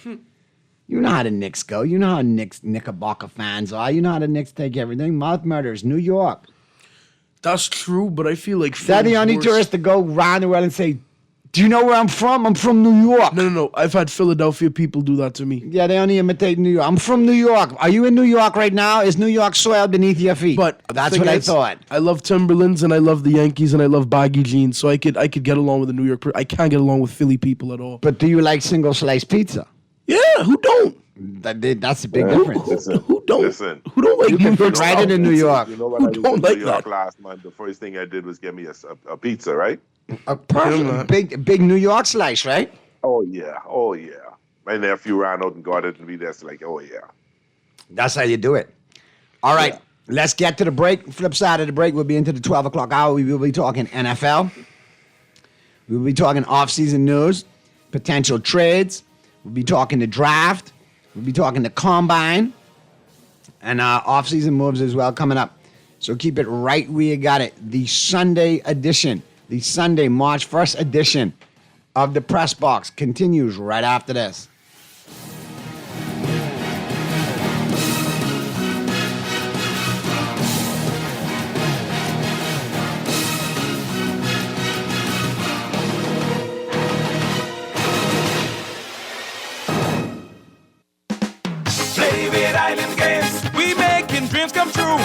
You know how the Knicks go. You know how Knickerbocker fans are. You know how the Knicks take everything. Mouth murders, New York. That's true, but I feel like They're the only tourist to go around the world and say, do you know where I'm from? I'm from New York. No. I've had Philadelphia people do that to me. Yeah, they only imitate New York. I'm from New York. Are you in New York right now? Is New York soil beneath your feet? But that's what I thought. I love Timberlands and I love the Yankees and I love baggy jeans, so I could get along with the New York. I can't get along with Philly people at all. But do you like single slice pizza? Yeah, who don't? That's a big difference. Who don't? Listen. Who don't like You can put right in New York. You know what Who I was don't in like New York that? last month? The first thing I did was get me a pizza, right? A perfect big New York slice, right? Oh yeah. My nephew ran out and got it, and we just like, oh yeah. That's how you do it. All right, let's get to the break. Flip side of the break, we'll be into the 12 o'clock hour. We will be talking NFL. We will be talking off-season news, potential trades. We'll be talking the draft. We'll be talking the combine. And off-season moves as well coming up. So keep it right where you got it. The Sunday edition, the Sunday, March 1st edition of the Press Box continues right after this. Play with Island Games. We making dreams come true.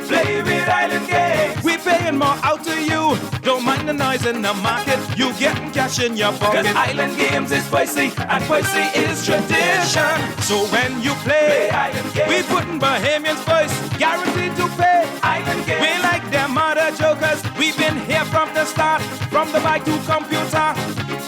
Play with Island Games. We paying more out to you. Don't mind the noise in the market. You getting cash in your pocket. 'Cause Island Games is spicy and spicy is tradition. So when you play Island Games, we putting Bahamians first. Guaranteed to pay. Island Games. We like them other jokers. We've been here from the start. From the bike to computer.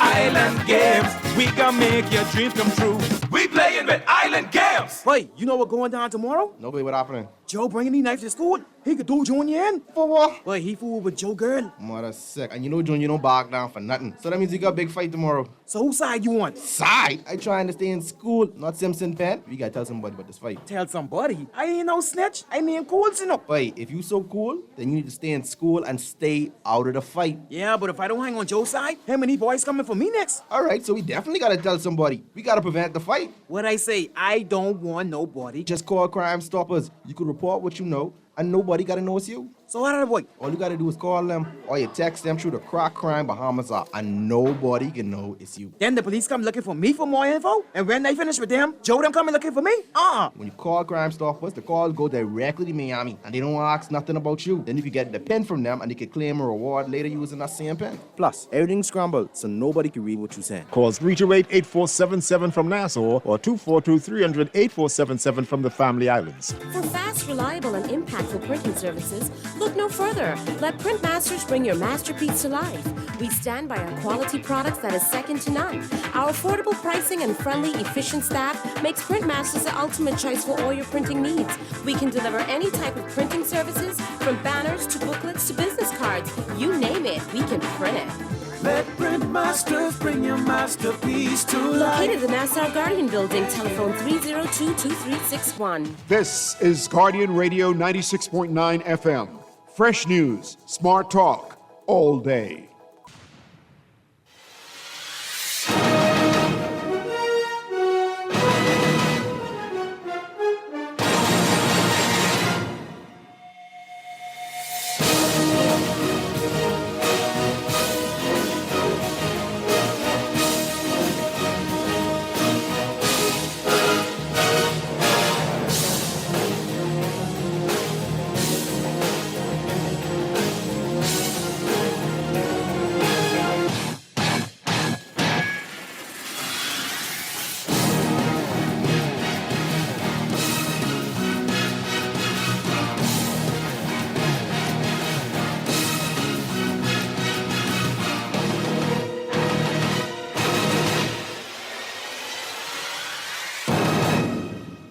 Island Games. We gonna make your dreams come true. We playing with Island Games. Wait, you know what going down tomorrow? No, what happening? Joe bringing these knives to school. He could do Junior in. For what? Wait, he fooled with Joe girl. Mother sick. And you know, John, you don't back down for nothing. So that means you got a big fight tomorrow. So whose side you on? Side? I trying to stay in school, not Simpson Penn. We gotta tell somebody about this fight. Tell somebody. I ain't no snitch. I mean cool, you know. Wait, if you so cool, then you need to stay in school and stay out of the fight. Yeah, but if I don't hang on Joe's side, how many boys coming for me next? All right, so we definitely gotta tell somebody. We gotta prevent the fight. What I say, I don't want nobody. Just call Crime Stoppers. You could report what you know, and nobody gotta know it's you. So how did I avoid? All you gotta do is call them, or you text them through the Crack Crime Bahamas app, and nobody can know it's you. Then the police come looking for me for more info, and when they finish with them, Joe them coming looking for me? When you call Crime Stoppers, the call go directly to Miami, and they don't ask nothing about you. Then you can get the pen from them, and they can claim a reward later using that same pen. Plus, everything's scrambled, so nobody can read what you're saying. Call 328-8477 from Nassau or 242-300-8477 from the Family Islands. For fast, reliable, and impactful printing services, look no further. Let Printmasters bring your masterpiece to life. We stand by our quality products that is second to none. Our affordable pricing and friendly, efficient staff makes Printmasters the ultimate choice for all your printing needs. We can deliver any type of printing services, from banners to booklets to business cards. You name it, we can print it. Let Printmasters bring your masterpiece to life. Located in the Nassau Guardian Building, telephone 302-2361. This is Guardian Radio 96.9 FM. Fresh news, smart talk, all day.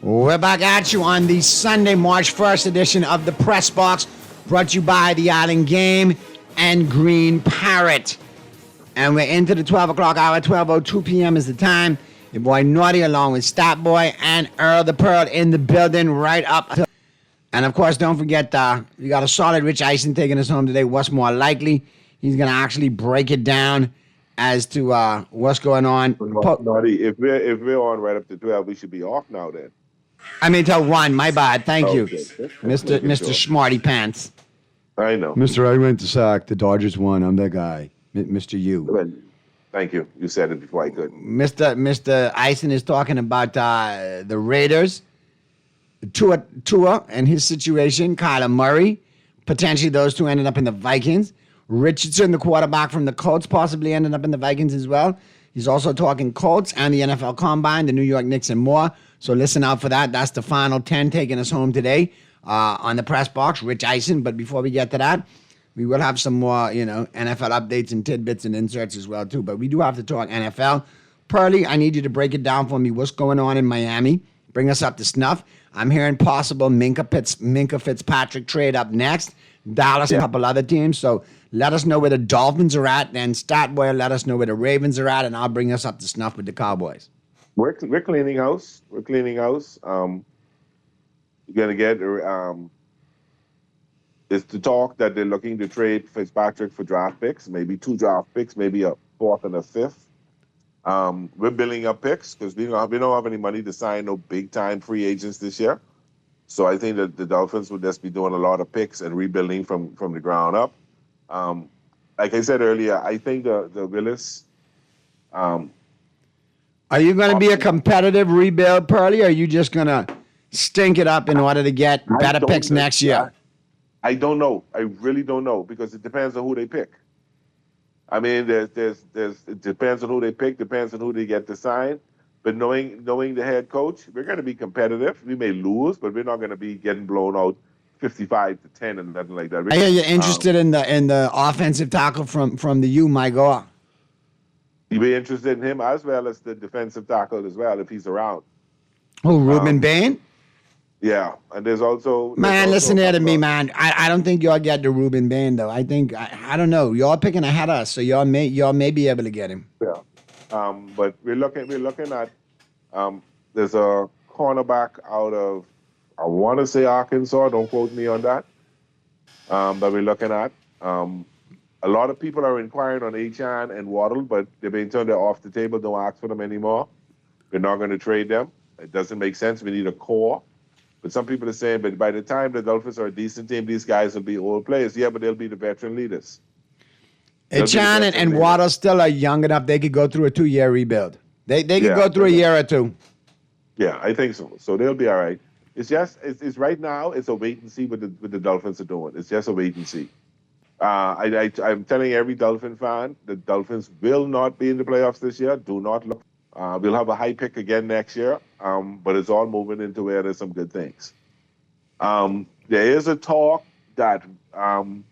We're back at you on the Sunday, March 1st edition of the Press Box, brought to you by the Island Game and Green Parrot. And we're into the 12 o'clock hour. 12:02 p.m. is the time. Your boy Naughty along with Stat Boy and Earl the Pearl in the building right up. And of course, don't forget, we got a solid Rich Eisen taking us home today. What's more likely? He's going to actually break it down as to what's going on. Naughty, if we're on right up to 12, we should be off now then. I mean, till 1. My bad. Thank you, Okay. Mr. Smarty Pants. I know. Mr. I went to sack. The Dodgers won. I'm that guy. Mr. U. Well, thank you. You said it before I could. Mr. Eisen is talking about the Raiders, Tua and his situation, Kyler Murray. Potentially those two ended up in the Vikings. Richardson, the quarterback from the Colts, possibly ended up in the Vikings as well. He's also talking Colts and the NFL Combine, the New York Knicks, and more. So listen out for that. That's the final 10 taking us home today on the Press Box, Rich Eisen. But before we get to that, we will have some more, NFL updates and tidbits and inserts as well, too. But we do have to talk NFL. Pearly, I need you to break it down for me. What's going on in Miami? Bring us up to snuff. I'm hearing possible Minka Fitzpatrick trade up next. Dallas, a couple other teams. So let us know where the Dolphins are at. And Statboy, let us know where the Ravens are at. And I'll bring us up to snuff with the Cowboys. We're cleaning house. We're cleaning house. You're gonna get it's the talk that they're looking to trade Fitzpatrick for draft picks, maybe 2 draft picks, maybe a 4th and a 5th. We're building up picks because we don't have any money to sign no big time free agents this year. So I think that the Dolphins will just be doing a lot of picks and rebuilding from the ground up. Like I said earlier, I think the Willis. Are you going to be a competitive rebuild, Pearly, or are you just going to stink it up in order to get better picks next year? I don't know. I really don't know because it depends on who they pick. I mean, it depends on who they pick, depends on who they get to sign. But knowing the head coach, we're going to be competitive. We may lose, but we're not going to be getting blown out 55-10 and nothing like that. I hear you're interested in the offensive tackle from the U, my God. You'd be interested in him as well as the defensive tackle as well if he's around. Who, Ruben Bain? Yeah, and there's also Man, listen here to me, man. I don't think y'all get the Ruben Bain though. I think I don't know. Y'all picking ahead of us, so y'all may be able to get him. Yeah, but we're looking at there's a cornerback out of I want to say Arkansas. Don't quote me on that. That we're looking at. A lot of people are inquiring on Achane and Waddle, but they've been turned off the table. Don't ask for them anymore. We're not going to trade them. It doesn't make sense. We need a core. But some people are saying, but by the time the Dolphins are a decent team, these guys will be old players. Yeah, but they'll be the veteran leaders. Achane and Waddle still are young enough. They could go through a 2-year rebuild. They could go through a year or two. Yeah, I think so. So they'll be all right. It's just it's right now. It's a wait and see what the Dolphins are doing. It's just a wait and see. I'm telling every Dolphin fan, the Dolphins will not be in the playoffs this year. Do not look. We'll have a high pick again next year, but it's all moving into where there's some good things. There is a talk that with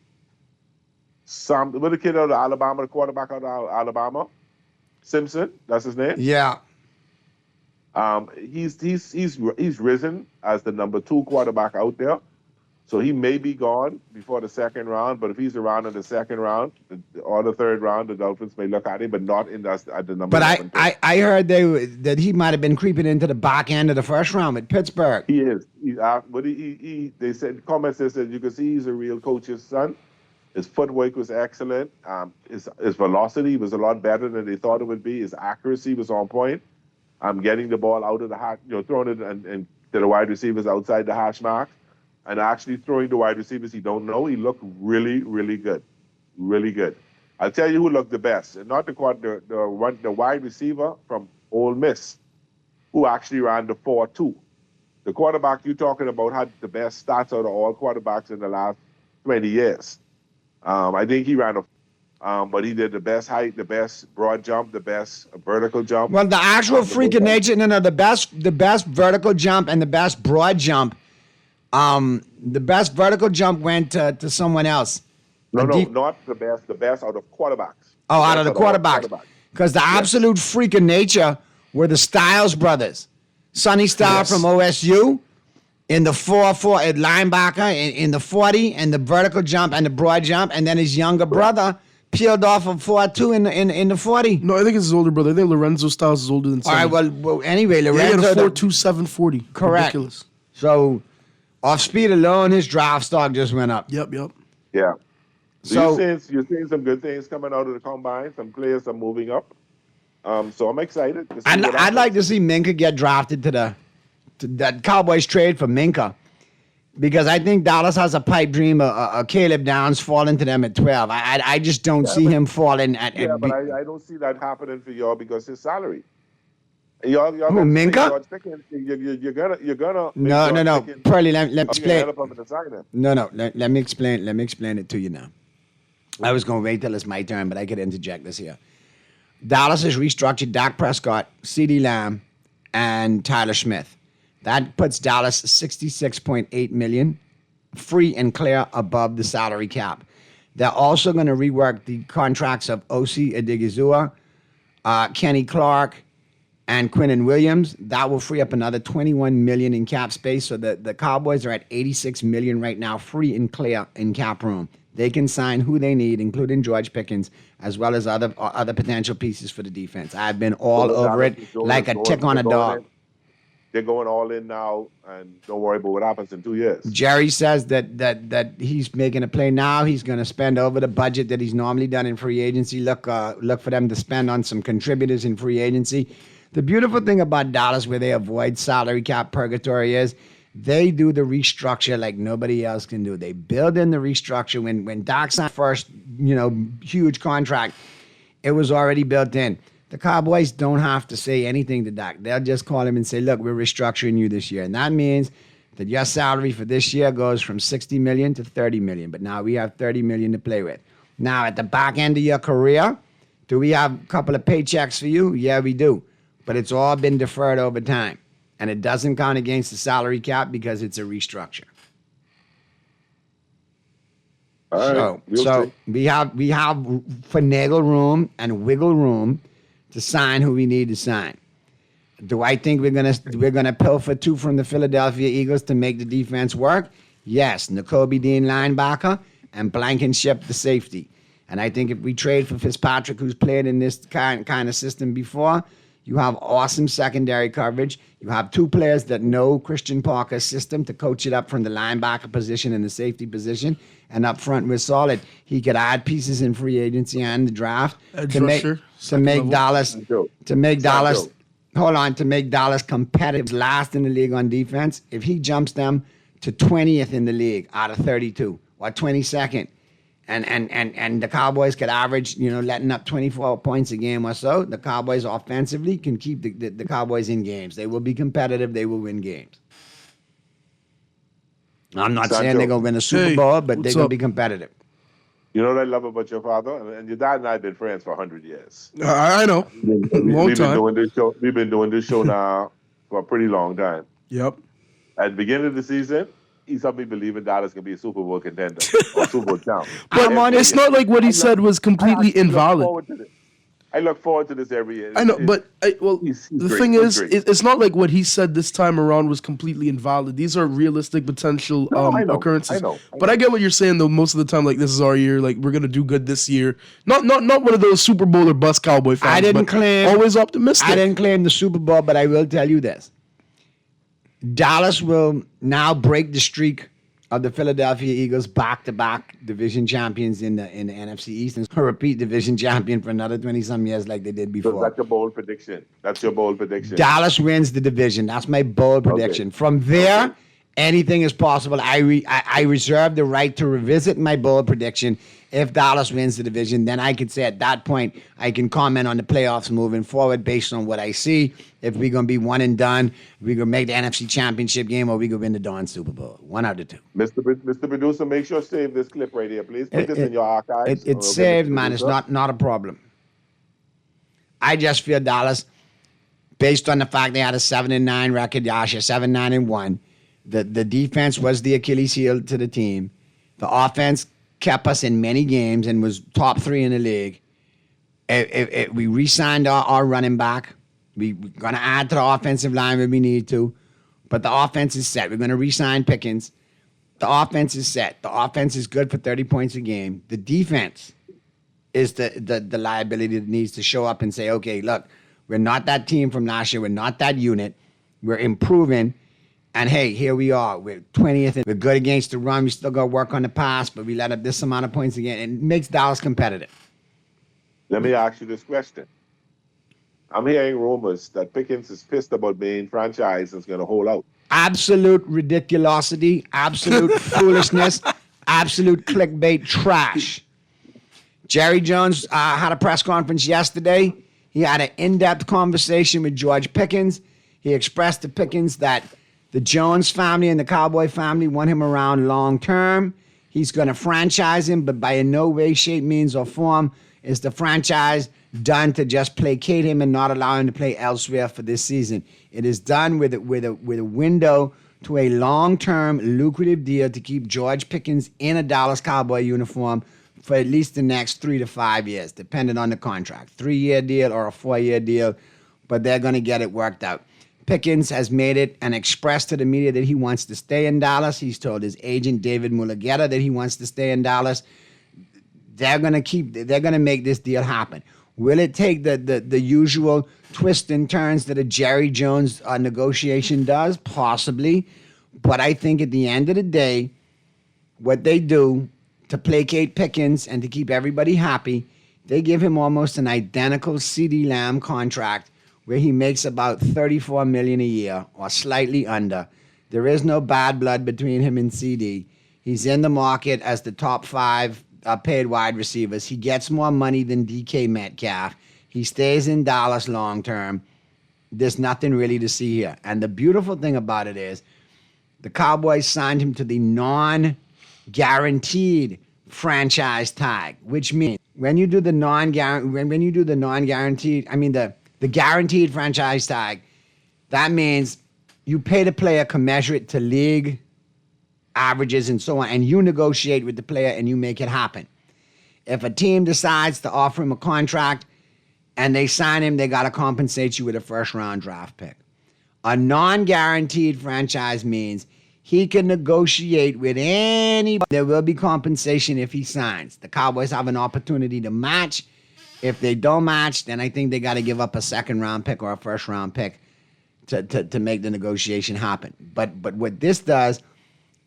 the kid out of Alabama, the quarterback out of Alabama, Simpson, that's his name. Yeah. He's risen as the number 2 quarterback out there. So he may be gone before the second round, but if he's around in the second round or the third round, the Dolphins may look at him, but not at the number. But I heard that he might have been creeping into the back end of the first round with Pittsburgh. He is. But they said comments. They said you can see he's a real coach's son. His footwork was excellent. His velocity was a lot better than they thought it would be. His accuracy was on point. Getting the ball out of the hash, throwing it and to the wide receivers outside the hash mark. And actually throwing the wide receivers he don't know, he looked really, really good. Really good. I'll tell you who looked the best. And not the wide receiver from Ole Miss, who actually ran the 4.2. The quarterback you're talking about had the best stats out of all quarterbacks in the last 20 years. I think he ran but he did the best height, the best broad jump, the best vertical jump. Well, the actual freak of nature, the best vertical jump and the best broad jump. The best vertical jump went to someone else. No, not the best. The best out of quarterbacks. Oh, out of the quarterbacks. Because the absolute freak of nature were the Styles brothers. Sonny Styles from OSU in the 4.4 linebacker in the 40 and the vertical jump and the broad jump, and then his younger brother peeled off of 4.2 in the 40. No, I think it's his older brother. I think Lorenzo Styles is older than Sonny. All right, well anyway, Lorenzo. He had a 4.2 740. Correct. Ridiculous. So, off speed alone, his draft stock just went up. Yep. Yeah. So you're seeing some good things coming out of the combine. Some players are moving up. So I'm excited. I'd like to see Minka get drafted to that Cowboys trade for Minka, because I think Dallas has a pipe dream of Caleb Downs falling to them at 12. I just don't see him falling at. But I don't see that happening for y'all because his salary. Y'all Who, Minka? You're gonna. No. Pearly, let me explain. Let me explain. Let me explain it to you now. I was going to wait till it's my turn, but I could interject this here. Dallas has restructured Dak Prescott, CeeDee Lamb, and Tyler Smith. That puts Dallas $66.8 million free and clear above the salary cap. They're also going to rework the contracts of Osi Odighizuwa, Kenny Clark, and Quinnen Williams. That will free up another $21 million in cap space. So the Cowboys are at $86 million right now, free and clear in cap room. They can sign who they need, including George Pickens, as well as other potential pieces for the defense. I've been all over it like a tick on a dog. They're going all in now, and don't worry about what happens in 2 years. Jerry says that he's making a play now. He's going to spend over the budget that he's normally done in free agency. Look for them to spend on some contributors in free agency. The beautiful thing about Dallas, where they avoid salary cap purgatory, is they do the restructure like nobody else can do. They build in the restructure. When Dak signed first, huge contract, it was already built in. The Cowboys don't have to say anything to Dak. They'll just call him and say, look, we're restructuring you this year. And that means that your salary for this year goes from $60 million to $30 million. But now we have $30 million to play with. Now, at the back end of your career, do we have a couple of paychecks for you? Yeah, we do. But it's all been deferred over time. And it doesn't count against the salary cap because it's a restructure. All right. So we have finagle room and wiggle room to sign who we need to sign. Do I think we're gonna pilfer two from the Philadelphia Eagles to make the defense work? Yes, N'Kobe Dean linebacker and Blankenship the safety. And I think if we trade for Fitzpatrick, who's played in this kind of system before, you have awesome secondary coverage. You have two players that know Christian Parker's system to coach it up from the linebacker position and the safety position. And up front, we're solid. He could add pieces in free agency and the draft to make Dallas competitive last in the league on defense. If he jumps them to 20th in the league out of 32 or 22nd, and the Cowboys could average, letting up 24 points a game or so, the Cowboys offensively can keep the Cowboys in games. They will be competitive. They will win games. I'm not saying they're going to win a Super Bowl, but they're going to be competitive. You know what I love about your father? And your dad and I have been friends for 100 years. I know. We've been doing this show now for a pretty long time. Yep. At the beginning of the season, he's helped me believe in Dallas can be a Super Bowl contender or Super Bowl champ. But it's not like what he said was completely invalid. I look forward to this every year. I know, but the thing is, it's not like what he said this time around was completely invalid. These are realistic potential occurrences. I know. But I get what you're saying, though. Most of the time, like, this is our year. Like, we're gonna do good this year. Not one of those Super Bowl or bust Cowboy fans. I didn't claim. Always optimistic. I didn't claim the Super Bowl, but I will tell you this: Dallas will now break the streak of the Philadelphia Eagles, back-to-back division champions in the NFC East, and a repeat division champion for another 20-some years like they did before. So that's your bold prediction. Dallas wins the division. That's my bold prediction. Okay. From there, anything is possible. I reserve the right to revisit my bold prediction if Dallas wins the division. Then I could say at that point, I can comment on the playoffs moving forward based on what I see. If we're going to be one and done, we're going to make the NFC Championship game, or we're going to win the darn Super Bowl. One out of two. Mr. Producer, make sure to save this clip right here, please. Put this in your archives. It's saved, man. It's not a problem. I just feel Dallas, based on the fact they had a 7-9 record last year, 7-9-1, the defense was the Achilles heel to the team. The offense kept us in many games and was top 3 in the league. If we re-signed our running back. We're going to add to the offensive line when we need to. But the offense is set. We're going to re-sign Pickens. The offense is set. The offense is good for 30 points a game. The defense is the liability that needs to show up and say, okay, look, we're not that team from last year. We're not that unit. We're improving. And, hey, here we are. We're 20th. We're good against the run. We still got to work on the pass, but we let up this amount of points again. It makes Dallas competitive. Let me ask you this question. I'm hearing rumors that Pickens is pissed about being franchised and is going to hold out. Absolute ridiculosity, absolute foolishness, absolute clickbait trash. Jerry Jones had a press conference yesterday. He had an in-depth conversation with George Pickens. He expressed to Pickens that the Jones family and the Cowboy family want him around long term. He's going to franchise him, but by no way, shape, means, or form is the franchise done to just placate him and not allow him to play elsewhere for this season. It is done with a window to a long-term lucrative deal to keep George Pickens in a Dallas Cowboy uniform for at least the next 3 to 5 years, depending on the contract. 3-year deal or a 4-year deal, but they're going to get it worked out. Pickens has made it and expressed to the media that he wants to stay in Dallas. He's told his agent, David Mulugheta, that he wants to stay in Dallas. They're going to make this deal happen. Will it take the usual twists and turns that a Jerry Jones negotiation does? Possibly. But I think at the end of the day, what they do to placate Pickens and to keep everybody happy, they give him almost an identical CeeDee Lamb contract where he makes about $34 million a year or slightly under. There is no bad blood between him and CeeDee. He's in the market as the top 5 paid wide receivers. He gets more money than DK Metcalf. He stays in Dallas long term. There's nothing really to see here. And the beautiful thing about it is the Cowboys signed him to the non-guaranteed franchise tag, which means when you do the guaranteed franchise tag, that means you pay the player commensurate to league averages and so on, and you negotiate with the player and you make it happen. If a team decides to offer him a contract and they sign him, they got to compensate you with a first-round draft pick. A non-guaranteed franchise means he can negotiate with anybody. There will be compensation if he signs. The Cowboys have an opportunity to match. If they don't match, then I think they got to give up a second-round pick or a first-round pick to make the negotiation happen. But what this does,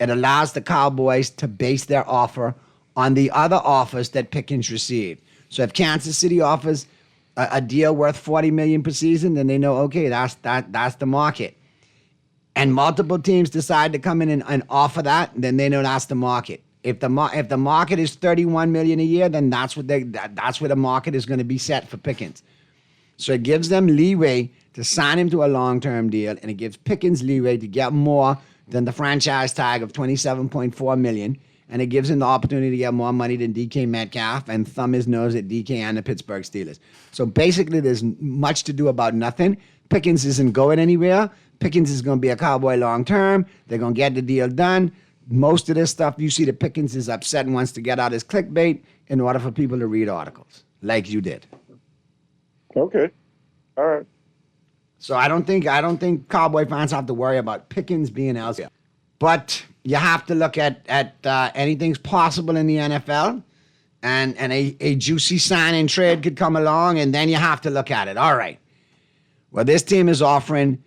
it allows the Cowboys to base their offer on the other offers that Pickens received. So if Kansas City offers a deal worth $40 million per season, then they know, okay, that's the market. And multiple teams decide to come in and offer that, then they know that's the market. If the market is $31 million a year, then that's where the market is going to be set for Pickens. So it gives them leeway to sign him to a long-term deal, and it gives Pickens leeway to get more than the franchise tag of $27.4 million, and it gives him the opportunity to get more money than DK Metcalf and thumb his nose at DK and the Pittsburgh Steelers. So basically, there's much to do about nothing. Pickens isn't going anywhere. Pickens is going to be a Cowboy long-term. They're going to get the deal done. Most of this stuff, you see that Pickens is upset and wants to get out his clickbait in order for people to read articles, like you did. Okay. All right. So I don't think Cowboy fans have to worry about Pickens being elsewhere. But you have to look at anything's possible in the NFL, and a juicy sign and trade could come along, and then you have to look at it. All right. Well, this team is offering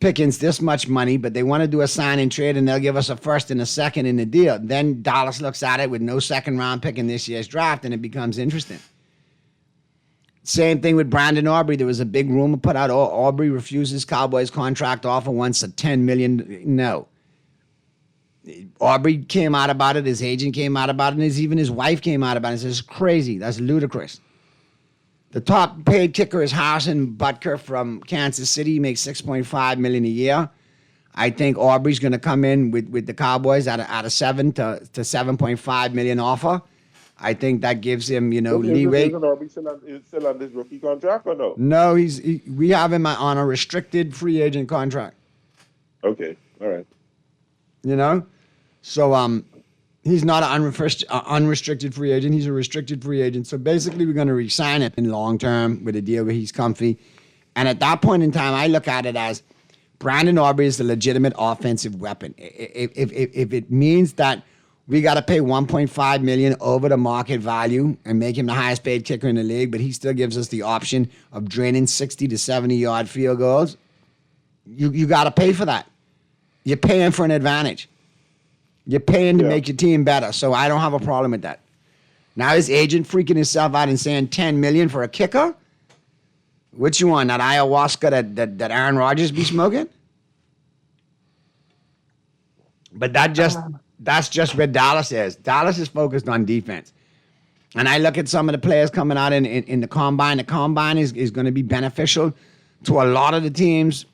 Pickens this much money, but they want to do a sign and trade, and they'll give us a first and a second in the deal. Then Dallas looks at it with no second round pick in this year's draft, and it becomes interesting. Same thing with Brandon Aubrey. There was a big rumor put out. Aubrey refuses Cowboys contract offer, wants a $10 million. No. Aubrey came out about it. His agent came out about it. And even his wife came out about it and says, it's crazy. That's ludicrous. The top paid kicker is Harrison Butker from Kansas City. He makes $6.5 million a year. I think Aubrey's going to come in with the Cowboys at a $7 to $7.5 million offer. I think that gives him, leeway. Isn't Aubrey still on this rookie contract or no? No, we have him on a restricted free agent contract. Okay, all right. So he's not an unrestricted free agent. He's a restricted free agent. So basically, we're going to re-sign him in long term with a deal where he's comfy. And at that point in time, I look at it as Brandon Aubrey is a legitimate offensive weapon. If it means that we got to pay $1.5 million over the market value and make him the highest paid kicker in the league, but he still gives us the option of draining 60 to 70-yard field goals, you got to pay for that. You're paying for an advantage. You're paying to make your team better, so I don't have a problem with that. Now his agent freaking himself out and saying $10 million for a kicker? What you want, that ayahuasca that Aaron Rodgers be smoking? But that's just where Dallas is. Dallas is focused on defense. And I look at some of the players coming out in the Combine. The Combine is going to be beneficial to a lot of the teams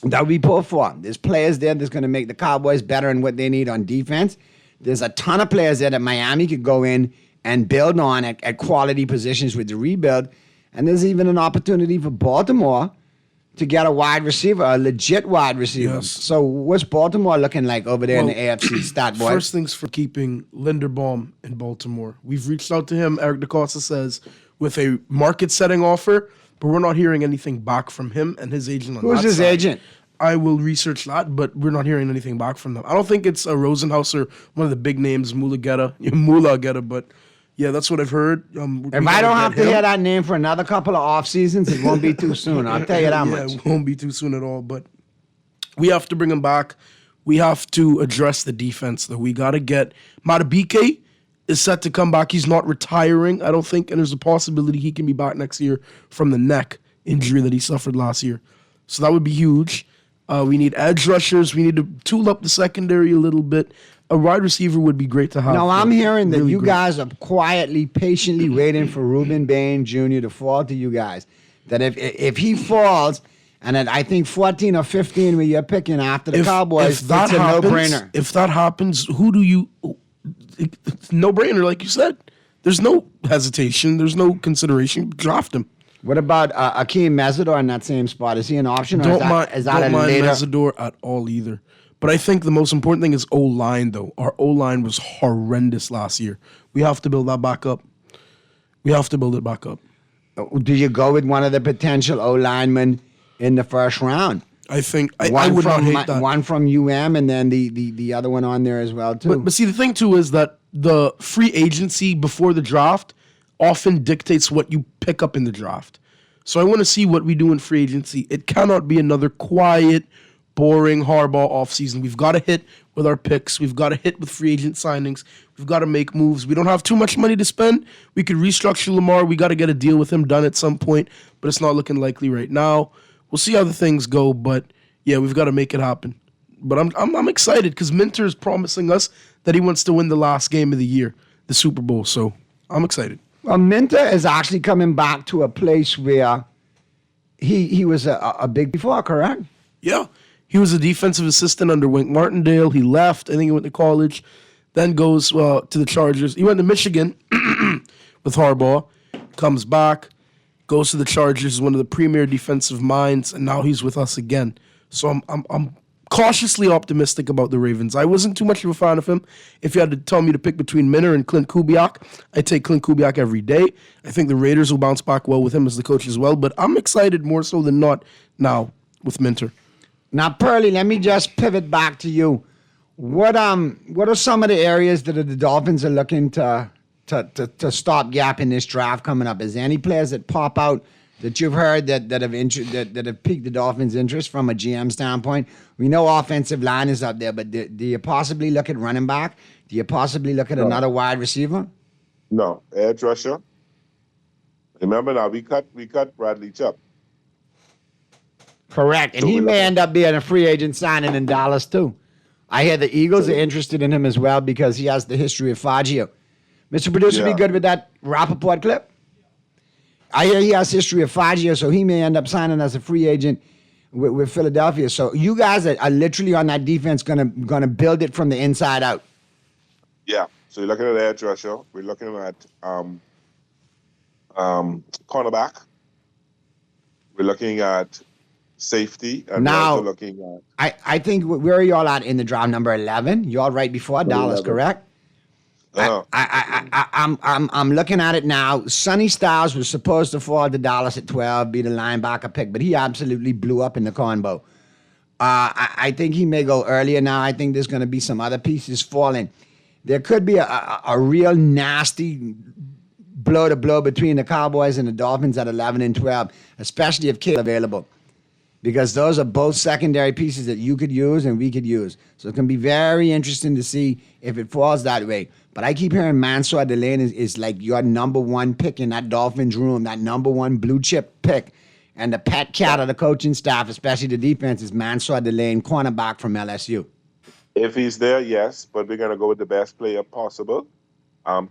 that we pull for. There's players there that's going to make the Cowboys better in what they need on defense. There's a ton of players there that Miami could go in and build on at quality positions with the rebuild. And there's even an opportunity for Baltimore to get a wide receiver, a legit wide receiver. Yes. So what's Baltimore looking like over there in the AFC stat, boy? First things for keeping Linderbaum in Baltimore. We've reached out to him, Eric DaCosta says, with a market-setting offer, but we're not hearing anything back from him and his agent on that Who's his side. agent? I will research that, but we're not hearing anything back from them. I don't think it's a Rosenhaus or one of the big names, Mula Geta, but yeah, that's what I've heard. If I don't have to hear that name for another couple of off seasons, it won't be too soon. I'll tell you that much. It won't be too soon at all, but we have to bring him back. We have to address the defense, though. We got to get Matabike is set to come back. He's not retiring, I don't think, and there's a possibility he can be back next year from the neck injury that he suffered last year. So that would be huge. We need edge rushers. We need to tool up the secondary a little bit. A wide receiver would be great to have. No, I'm hearing that really you great. guys are quietly, patiently waiting for Reuben Bain Jr. to fall to you guys. That if he falls, and at I think 14 or 15 where you're picking after the Cowboys, if that it's a happens, no-brainer. If that happens, who do you... No-brainer, like you said. There's no hesitation. There's no consideration. Draft him. What about Akeem Mesidor in that same spot? Is he an option, or is that don't a mind later? Mesidor at all either. But I think the most important thing is O-line, though. Our O-line was horrendous last year. We have to build that back up. We have to build it back up. Do you go with one of the potential O linemen in the first round? I think I would not hate that. One from UM and then the other one on there as well too. But see, the thing too is that the free agency before the draft often dictates what you pick up in the draft. So I want to see what we do in free agency. It cannot be another quiet, boring Harbaugh offseason. We've got to hit with our picks. We've got to hit with free agent signings. We've got to make moves. We don't have too much money to spend. We could restructure Lamar. We got to get a deal with him done at some point, but it's not looking likely right now. We'll see how the things go, but yeah, we've got to make it happen. But I'm excited because Minter is promising us that he wants to win the last game of the year, the Super Bowl. So I'm excited. Well, Minter is actually coming back to a place where he was a big before, correct? Yeah. He was a defensive assistant under Wink Martindale. He left. I think he went to college. Then goes to the Chargers. He went to Michigan with Harbaugh. Comes back. Goes to the Chargers. Is one of the premier defensive minds. And now he's with us again. So I'm cautiously optimistic about the Ravens. I wasn't too much of a fan of him. If you had to tell me to pick between Minter and Clint Kubiak, I'd take Clint Kubiak every day. I think the Raiders will bounce back well with him as the coach as well. But I'm excited more so than not now with Minter. Now, Pearly, let me just pivot back to you. What are some of the areas that the Dolphins are looking to stop gap in this draft coming up? Is there any players that pop out that you've heard that have piqued the Dolphins' interest from a GM standpoint? We know offensive line is up there, but do you possibly look at running back? Do you possibly look at another wide receiver? No, edge rusher. Remember now, we cut Bradley Chubb. Correct, and he may end up being a free agent signing in Dallas too. I hear the Eagles are interested in him as well because he has the history of Fangio. Mr. Producer, be good with that Rappaport clip? I hear he has history of Fangio, so he may end up signing as a free agent with Philadelphia. So you guys are literally on that defense gonna build it from the inside out. Yeah. So you're looking at edge rusher. We're looking at cornerback. We're looking at safety, and now, we're also looking at. I think where are y'all at in the draft? Number 11. Y'all right before Dallas, 11. Correct? I'm looking at it now. Sonny Styles was supposed to fall to Dallas at 12, be the linebacker pick, but he absolutely blew up in the combo. I think he may go earlier now. I think there's going to be some other pieces falling. There could be a real nasty blow-to-blow between the Cowboys and the Dolphins at 11 and 12, especially if Kittle available, because those are both secondary pieces that you could use and we could use. So it can be very interesting to see if it falls that way. But I keep hearing Mansour Delane is like your number one pick in that Dolphins room, that number one blue chip pick. And the pet cat of the coaching staff, especially the defense, is Mansour Delane, cornerback from LSU. If he's there, yes, but we're going to go with the best player possible.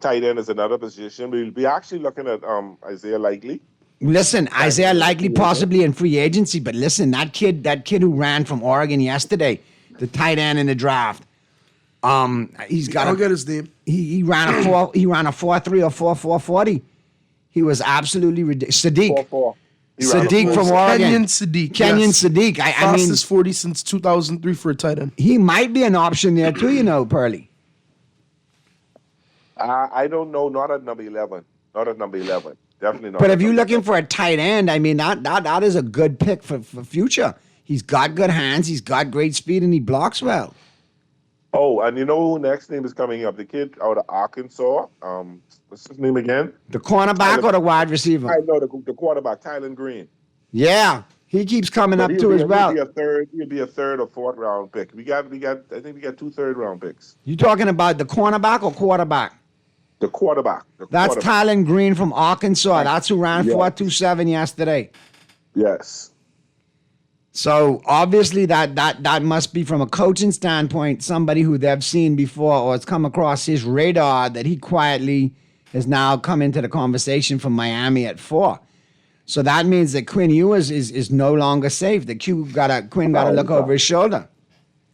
Tight end is another position. We'll be actually looking at Isaiah Likely. Listen, Isaiah Likely possibly in free agency, but listen, that kid who ran from Oregon yesterday, the tight end in the draft, he's got. I'll get his name. He ran a 4.3 or 4.40. He was absolutely ridiculous. Sadiq. 4.4. Sadiq from Oregon. Kenyon Sadiq. Sadiq. I mean, fastest 40 since 2003 for a tight end. He might be an option there too, Pearly. I don't know. Not at number 11. Not at number 11. Definitely not. But if you're looking for a tight end, I mean, that is a good pick for future. He's got good hands. He's got great speed, and he blocks well. Oh, and you know who next name is coming up? The kid out of Arkansas. What's his name again? The cornerback or the wide receiver? I know the quarterback, Tylen Green. Yeah, he keeps coming up too as well. He'll be a third or fourth round pick. I think we got 2 third-round picks. You talking about the cornerback or quarterback? The quarterback. That's Tylen Green from Arkansas. That's who ran 4.27 yesterday. Yes. So obviously that must be, from a coaching standpoint, somebody who they've seen before or has come across his radar, that he quietly has now come into the conversation from Miami at 4. So that means that Quinn Ewers is no longer safe. Quinn got to look over his shoulder.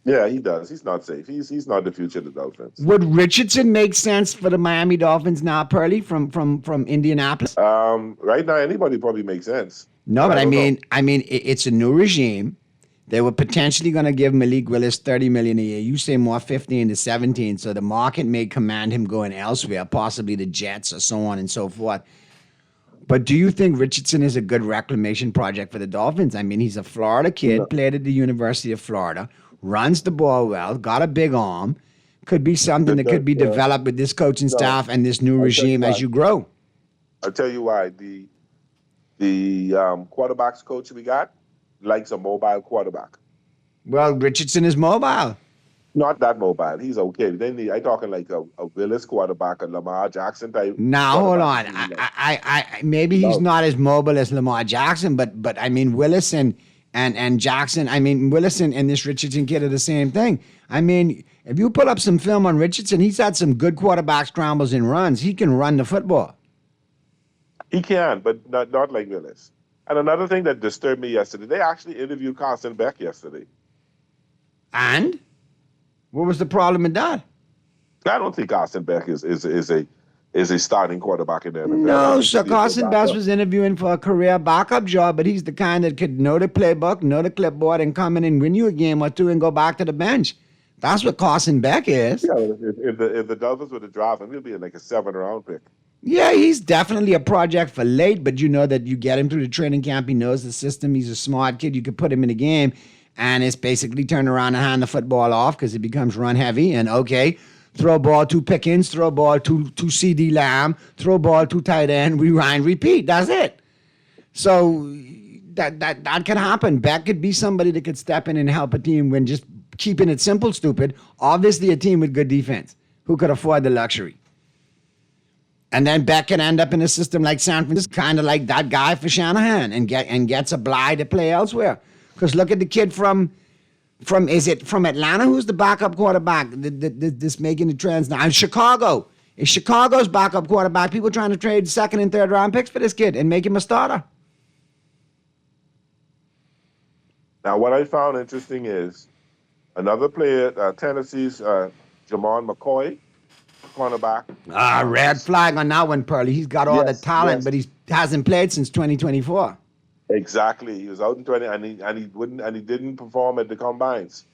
Yeah, he does. He's not safe. He's not the future of the Dolphins. Would Richardson make sense for the Miami Dolphins now, Pearly, from Indianapolis? Right now, anybody probably makes sense. No, but I mean, it's a new regime. They were potentially going to give Malik Willis $30 million a year. You say more 15 to 17, so the market may command him going elsewhere, possibly the Jets or so on and so forth. But do you think Richardson is a good reclamation project for the Dolphins? I mean, he's a Florida kid, played at the University of Florida, runs the ball well, got a big arm. Could be something that could be developed with this coaching staff and this new regime as you grow. I'll tell you why. The quarterbacks coach we got likes a mobile quarterback. Well, Richardson is mobile. Not that mobile. He's okay. I'm talking like a Willis quarterback, a Lamar Jackson type. Now, hold on. I maybe he's not as mobile as Lamar Jackson, but I mean, Willis and Jackson, I mean, Willis and this Richardson kid are the same thing. I mean, if you pull up some film on Richardson, he's had some good quarterback scrambles and runs. He can run the football. He can, but not like Willis. And another thing that disturbed me yesterday, they actually interviewed Carson Beck yesterday. And? What was the problem with that? I don't think Carson Beck is a starting quarterback in the NFL. No, so Carson Beck was interviewing for a career backup job, but he's the kind that could know the playbook, know the clipboard, and come in and win you a game or two and go back to the bench. That's what Carson Beck is. Yeah, if the Dolphins were to draft him, he'll be like a 7th-round pick. Yeah, he's definitely a project for late, but you know that you get him through the training camp. He knows the system. He's a smart kid. You could put him in a game, and it's basically turn around and hand the football off because it becomes run heavy. And okay, throw ball to Pickens, throw ball to CD Lamb, throw ball to tight end, rewind, repeat. That's it. So that can happen. Beck could be somebody that could step in and help a team when just keeping it simple, stupid. Obviously, a team with good defense who could afford the luxury. And then Beck can end up in a system like San Francisco, kind of like that guy for Shanahan, and gets a Bly to play elsewhere. Because look at the kid from Atlanta, who's the backup quarterback this making the trends now. And Chicago. Is Chicago's backup quarterback. People trying to trade 2nd and 3rd round picks for this kid and make him a starter. Now, what I found interesting is another player, Tennessee's Jamon McCoy, cornerback. Red flag on that one, Pearly. He's got all the talent, but he hasn't played since 2024. Exactly. He was out in 20, and he didn't perform at the combines.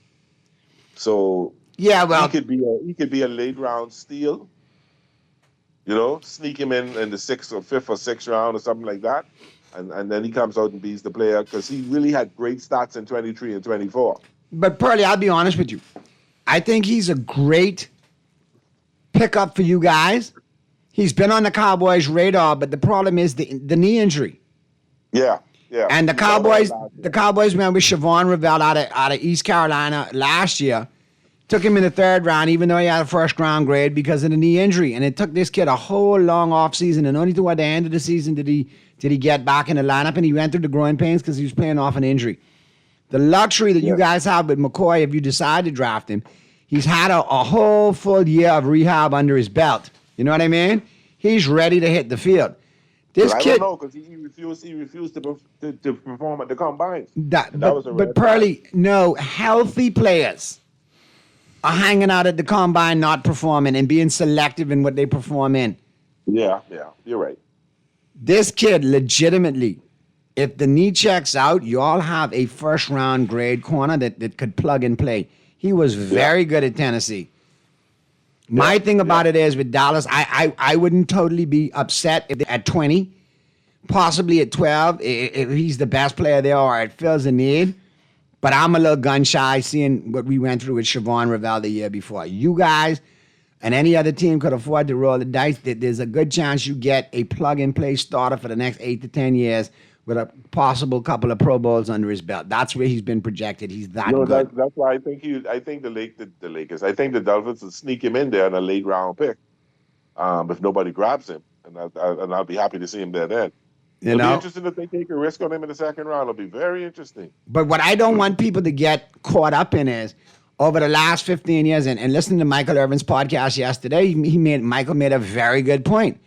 So yeah, well, he could be a late round steal. You know, sneak him in the 5th or 6th round or something like that, and then he comes out and beats the player because he really had great stats in 23 and 24. But Pearly, I'll be honest with you. I think he's a great pickup for you guys. He's been on the Cowboys' radar, but the problem is the knee injury. Yeah. Yeah. And the Cowboys went with Siobhan Rivell out of East Carolina last year. Took him in the 3rd round, even though he had a 1st-round grade because of the knee injury. And it took this kid a whole long offseason, and only toward the end of the season did he get back in the lineup, and he went through the growing pains because he was playing off an injury. The luxury that you guys have with McCoy, if you decide to draft him, he's had a whole full year of rehab under his belt. You know what I mean? He's ready to hit the field. This I kid, don't know because he refused to perform at the combines. But Pearly, no, healthy players are hanging out at the combine, not performing, and being selective in what they perform in. Yeah, you're right. This kid, legitimately, if the knee checks out, you all have a 1st-round grade corner that could plug and play. He was very good at Tennessee. My thing about it is with Dallas, I wouldn't totally be upset if at 20, possibly at 12, if he's the best player there or it fills a need. But I'm a little gun shy seeing what we went through with Siobhan Rivell the year before. You guys and any other team could afford to roll the dice. There's a good chance you get a plug-and-play starter for the next 8 to 10 years with a possible couple of Pro Bowls under his belt. That's where he's been projected. He's that good. That's why I think the Lakers. I think the Dolphins will sneak him in there in a late round pick, if nobody grabs him, and I'll be happy to see him there then. It'll be interesting if they take a risk on him in the 2nd round. It'll be very interesting. But what I don't want people to get caught up in is over the last 15 years, and listening to Michael Irvin's podcast yesterday, Michael made a very good point.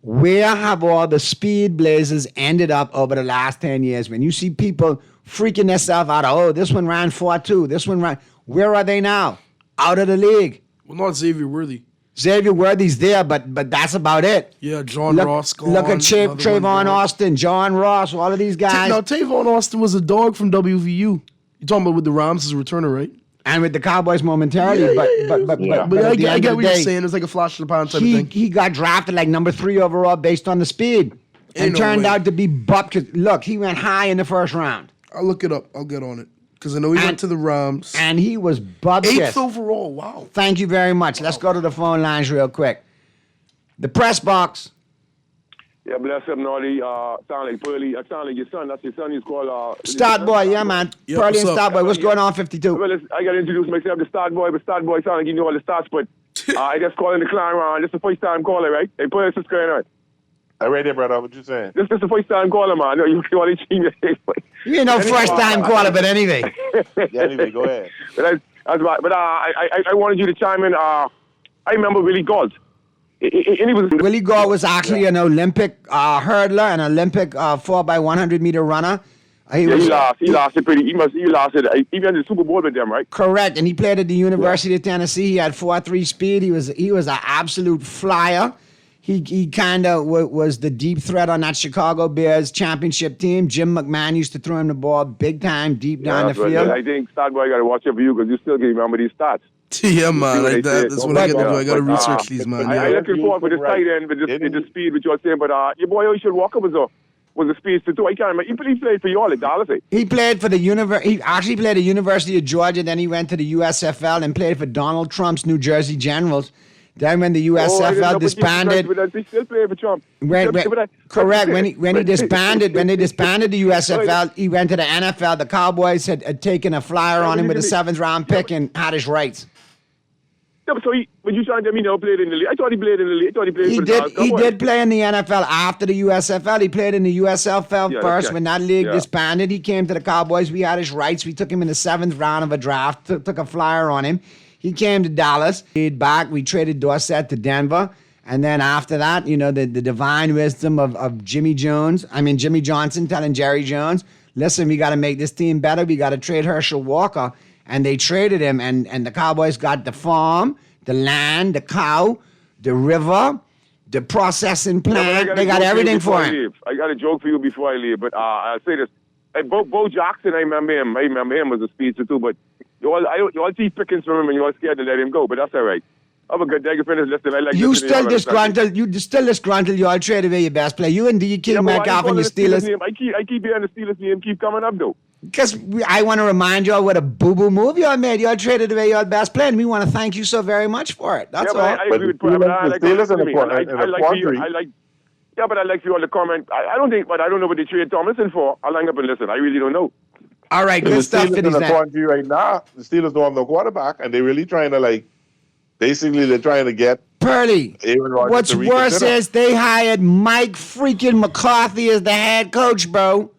Where have all the speed blazers ended up over the last 10 years? When you see people freaking themselves out, this one ran 4.2, this one ran, where are they now? Out of the league. Well, not Xavier Worthy. Xavier Worthy's there, but that's about it. Yeah, John Ross gone. Look at Trayvon Austin, John Ross, all of these guys. Now, Trayvon Austin was a dog from WVU. You're talking about with the Rams as a returner, right? And with the Cowboys momentarily, but I get what you're saying. It's like a flash in the pan type of thing. He got drafted like number 3 overall based on the speed. and Ain't no turned way. out to be Bupkis. Look, he went high in the first round. I'll look it up. I'll get on it. Because I know he went to the Rams. And he was Bupkis. 8th overall. Wow. Thank you very much. Let's go to the phone lines real quick. The press box. Yeah, bless him, Nolly. Sound like Pearly. Sound like your son. That's your son. He's called... Start Boy, yeah, man. Yep, Pearly and what's up? Start Boy. What's going on, 52? Well, I got to introduce myself to Start Boy, but Start Boy sound like you know all the stats, but I just calling the clown around. This is the first time calling, right? Hey, Pearly, what's going on? I read it, brother. What you saying? This is the first time calling, man. No, you only team. You ain't no first time caller, but anyway. Yeah, anyway, go ahead. But I wanted you to chime in. I remember Willie Gault. Willie Gault was actually an Olympic hurdler, an Olympic 4x100 meter runner. He lasted pretty. He lasted. He went to the Super Bowl with them, right? Correct, and he played at the University of Tennessee. He had 4.3 speed. He was an absolute flyer. He kind of was the deep threat on that Chicago Bears championship team. Jim McMahon used to throw him the ball big time, deep down the field. I think Start Boy got to watch out for you because you still can remember these stats. Yeah, man. Like that's what I got to do. I got to research these, man. I looking forward with the tight end, with the speed, which you're saying. But your boy Herschel Walker was a speedster too. I can't remember. He played for y'all at Dallas. He played for He actually played at University of Georgia. Then he went to the USFL and played for Donald Trump's New Jersey Generals. Then when the USFL disbanded, he still played for Trump. Correct. When they disbanded the USFL, he went to the NFL. The Cowboys had taken a flyer on him with a 7th round pick and had his rights. Yeah, so when you trying to tell me he never played in the league? I thought he played in the league. I thought he played for the Dallas He Cowboys. did play in the NFL after the USFL. He played in the USFL first. okay. When that league Yeah. disbanded, he came to the Cowboys. We had his rights. We took him in the 7th round of a draft, took a flyer on him. He came to Dallas. Paid back. We traded Dorsett to Denver. And then after that, the divine wisdom of Jimmy Johnson telling Jerry Jones, listen, we got to make this team better. We got to trade Herschel Walker. And they traded him, and the Cowboys got the farm, the land, the cow, the river, the processing plant. They got everything for him. I got a joke for you before I leave, but I'll say this. Hey, Bo Jackson, I remember him. I remember him as a speedster too, but you all see pickings from him and you're all scared to let him go, but that's all right. Have a good day. You finish listening. I like You listening to still you. disgruntled. You still disgruntled. You all traded away your best player. You and DK Metcalf and your Steelers. I keep hearing the Steelers name keep coming up though. Because I want to remind y'all what a boo-boo move y'all made. Y'all traded away your best player, and we want to thank you so very much for it. That's all. I agree with Brad. I like Yeah, but I like you all to comment. I don't know what they trade Tomlinson for. I'll hang up and listen. I really don't know. All right, good stuff. The Steelers in the quandary right now. The Steelers don't have no quarterback, and they're really trying to basically they're trying to get Purdy. Aaron Rodgers What's to worse reconsider. is they hired Mike freaking McCarthy as the head coach, bro.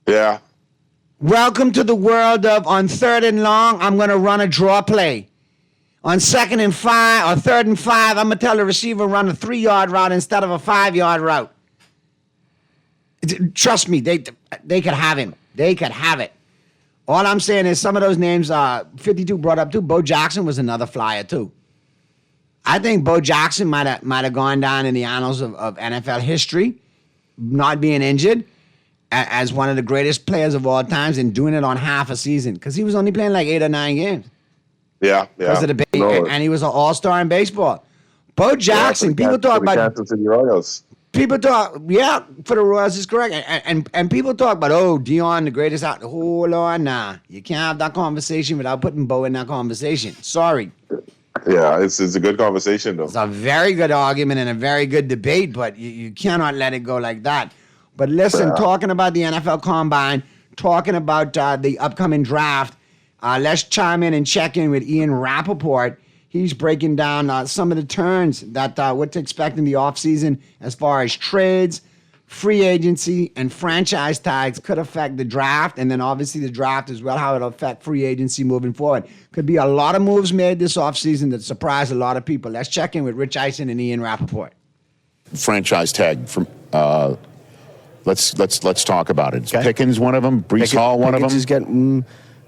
Yeah. Welcome to the world of on 3rd and long, I'm going to run a draw play. On 2nd and 5 or 3rd and 5, I'm going to tell the receiver run a 3-yard route instead of a 5-yard route. Trust me, they could have him. They could have it. All I'm saying is some of those names 52 brought up too. Bo Jackson was another flyer too. I think Bo Jackson might have gone down in the annals of NFL history, not being injured, as one of the greatest players of all times and doing it on half a season because he was only playing like 8 or 9 games. Yeah. Because of the and he was an all-star in baseball. Bo Jackson, people talk about Kansas City Royals. People talk, for the Royals is correct, and people talk about Deion the greatest out. Hold on, nah, you can't have that conversation without putting Bo in that conversation. Sorry. Yeah, it's a good conversation though. It's a very good argument and a very good debate, but you cannot let it go like that. But listen, talking about the NFL Combine, talking about the upcoming draft, let's chime in and check in with Ian Rappaport. He's breaking down some of the turns that what to expect in the offseason as far as trades, free agency, and franchise tags could affect the draft, and then obviously the draft as well, how it'll affect free agency moving forward. Could be a lot of moves made this offseason that surprise a lot of people. Let's check in with Rich Eisen and Ian Rappaport. Franchise tag from let's talk about it. Is Pickens one of them? Brees Hall one of them? Is getting,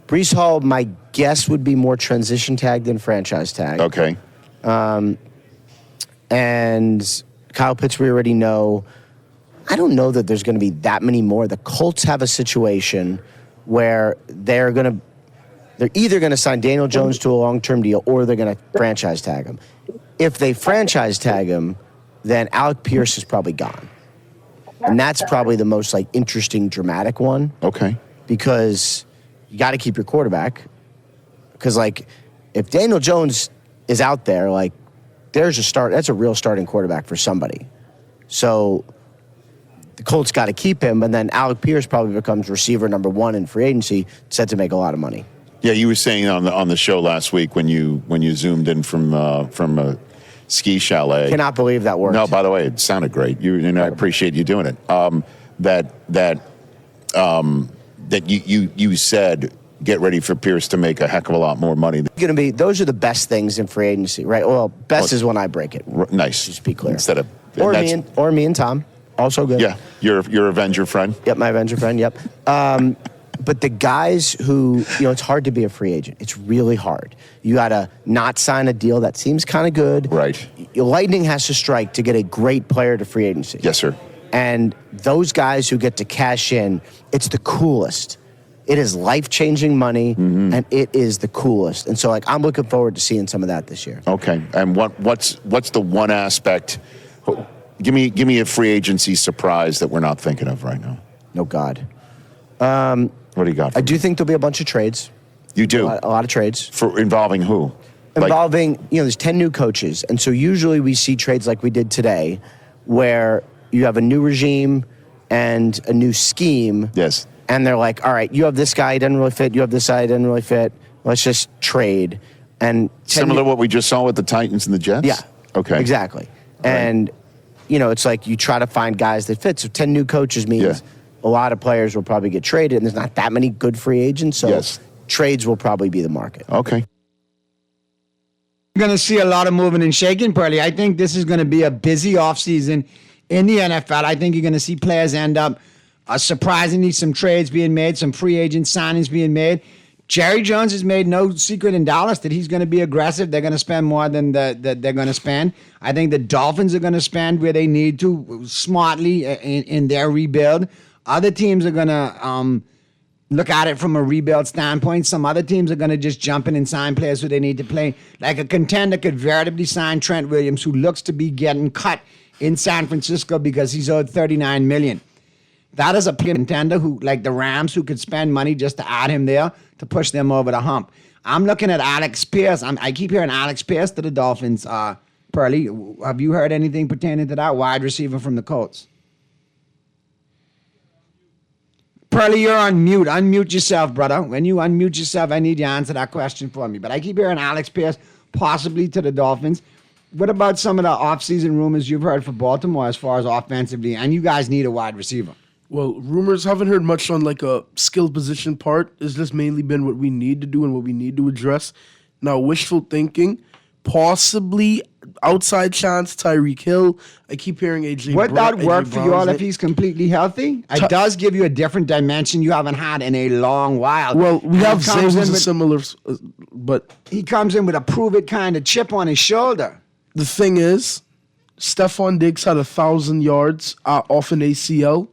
Brees Hall, my guess would be more transition tag than franchise tag. Okay. And Kyle Pitts, we already know. I don't know that there's going to be that many more. The Colts have a situation where they're either going to sign Daniel Jones to a long-term deal or they're going to franchise tag him. If they franchise tag him, then Alec Pierce is probably gone. And that's probably the most like interesting, dramatic one. Okay. Because you got to keep your quarterback. Because like, if Daniel Jones is out there, like, that's a real starting quarterback for somebody. So the Colts got to keep him, and then Alec Pierce probably becomes receiver number 1 in free agency, set to make a lot of money. Yeah, you were saying on the show last week when you zoomed in from a ski chalet. Cannot believe that worked. No, by the way, it sounded great. And I appreciate you doing it. That you said get ready for Pierce to make a heck of a lot more money. Those are the best things in free agency, right? Well, best is when I break it. Nice. Just be clear. Instead of or me and Tom, also good. Yeah, your Avenger friend. Yep, my Avenger friend. Yep. But the guys who, it's hard to be a free agent. It's really hard. You got to not sign a deal that seems kind of good. Right. Lightning has to strike to get a great player to free agency. Yes, sir. And those guys who get to cash in, it's the coolest. It is life-changing money, and it is the coolest. And so, like, I'm looking forward to seeing some of that this year. Okay. And what's the one aspect? Give me a free agency surprise that we're not thinking of right now. No God. What do you got? I do think there'll be a bunch of trades. You do? A lot of trades. For involving who? Involving, there's 10 new coaches. And so usually we see trades like we did today where you have a new regime and a new scheme. Yes. And they're like, all right, you have this guy, he doesn't really fit. You have this guy, he doesn't really fit. Let's just trade. And similar to what we just saw with the Titans and the Jets? Yeah. Okay. Exactly. And, it's like you try to find guys that fit. So 10 new coaches means a lot of players will probably get traded, and there's not that many good free agents. So trades will probably be the market. Okay. We're going to see a lot of moving and shaking, Pearly. I think this is going to be a busy offseason in the NFL. I think you're going to see players end up surprisingly some trades being made, some free agent signings being made. Jerry Jones has made no secret in Dallas that he's going to be aggressive. They're going to spend more than they're going to spend. I think the Dolphins are going to spend where they need to smartly in their rebuild. Other teams are going to look at it from a rebuild standpoint. Some other teams are going to just jump in and sign players who they need to play. Like a contender could veritably sign Trent Williams, who looks to be getting cut in San Francisco because he's owed $39 million. That is a contender who, like the Rams, who could spend money just to add him there to push them over the hump. I'm looking at Alex Pierce. I keep hearing Alex Pierce to the Dolphins. Pearly, have you heard anything pertaining to that wide receiver from the Colts? Pearly, you're on mute. Unmute yourself, brother. When you unmute yourself, I need you to answer that question for me. But I keep hearing Alex Pierce possibly to the Dolphins. What about some of the offseason rumors you've heard for Baltimore as far as offensively? And you guys need a wide receiver. Well, rumors, haven't heard much on like a skill position part. It's just mainly been what we need to do and what we need to address. Now, wishful thinking, possibly outside chance, Tyreek Hill. I keep hearing AJ Would that work for you all if he? he's completely healthy? It does give you a different dimension you haven't had in a long while. Well, we And have he comes Zay in was a with- similar, but he comes in with a prove-it kind of chip on his shoulder. the thing is, Stephon Diggs had 1,000 yards off an ACL,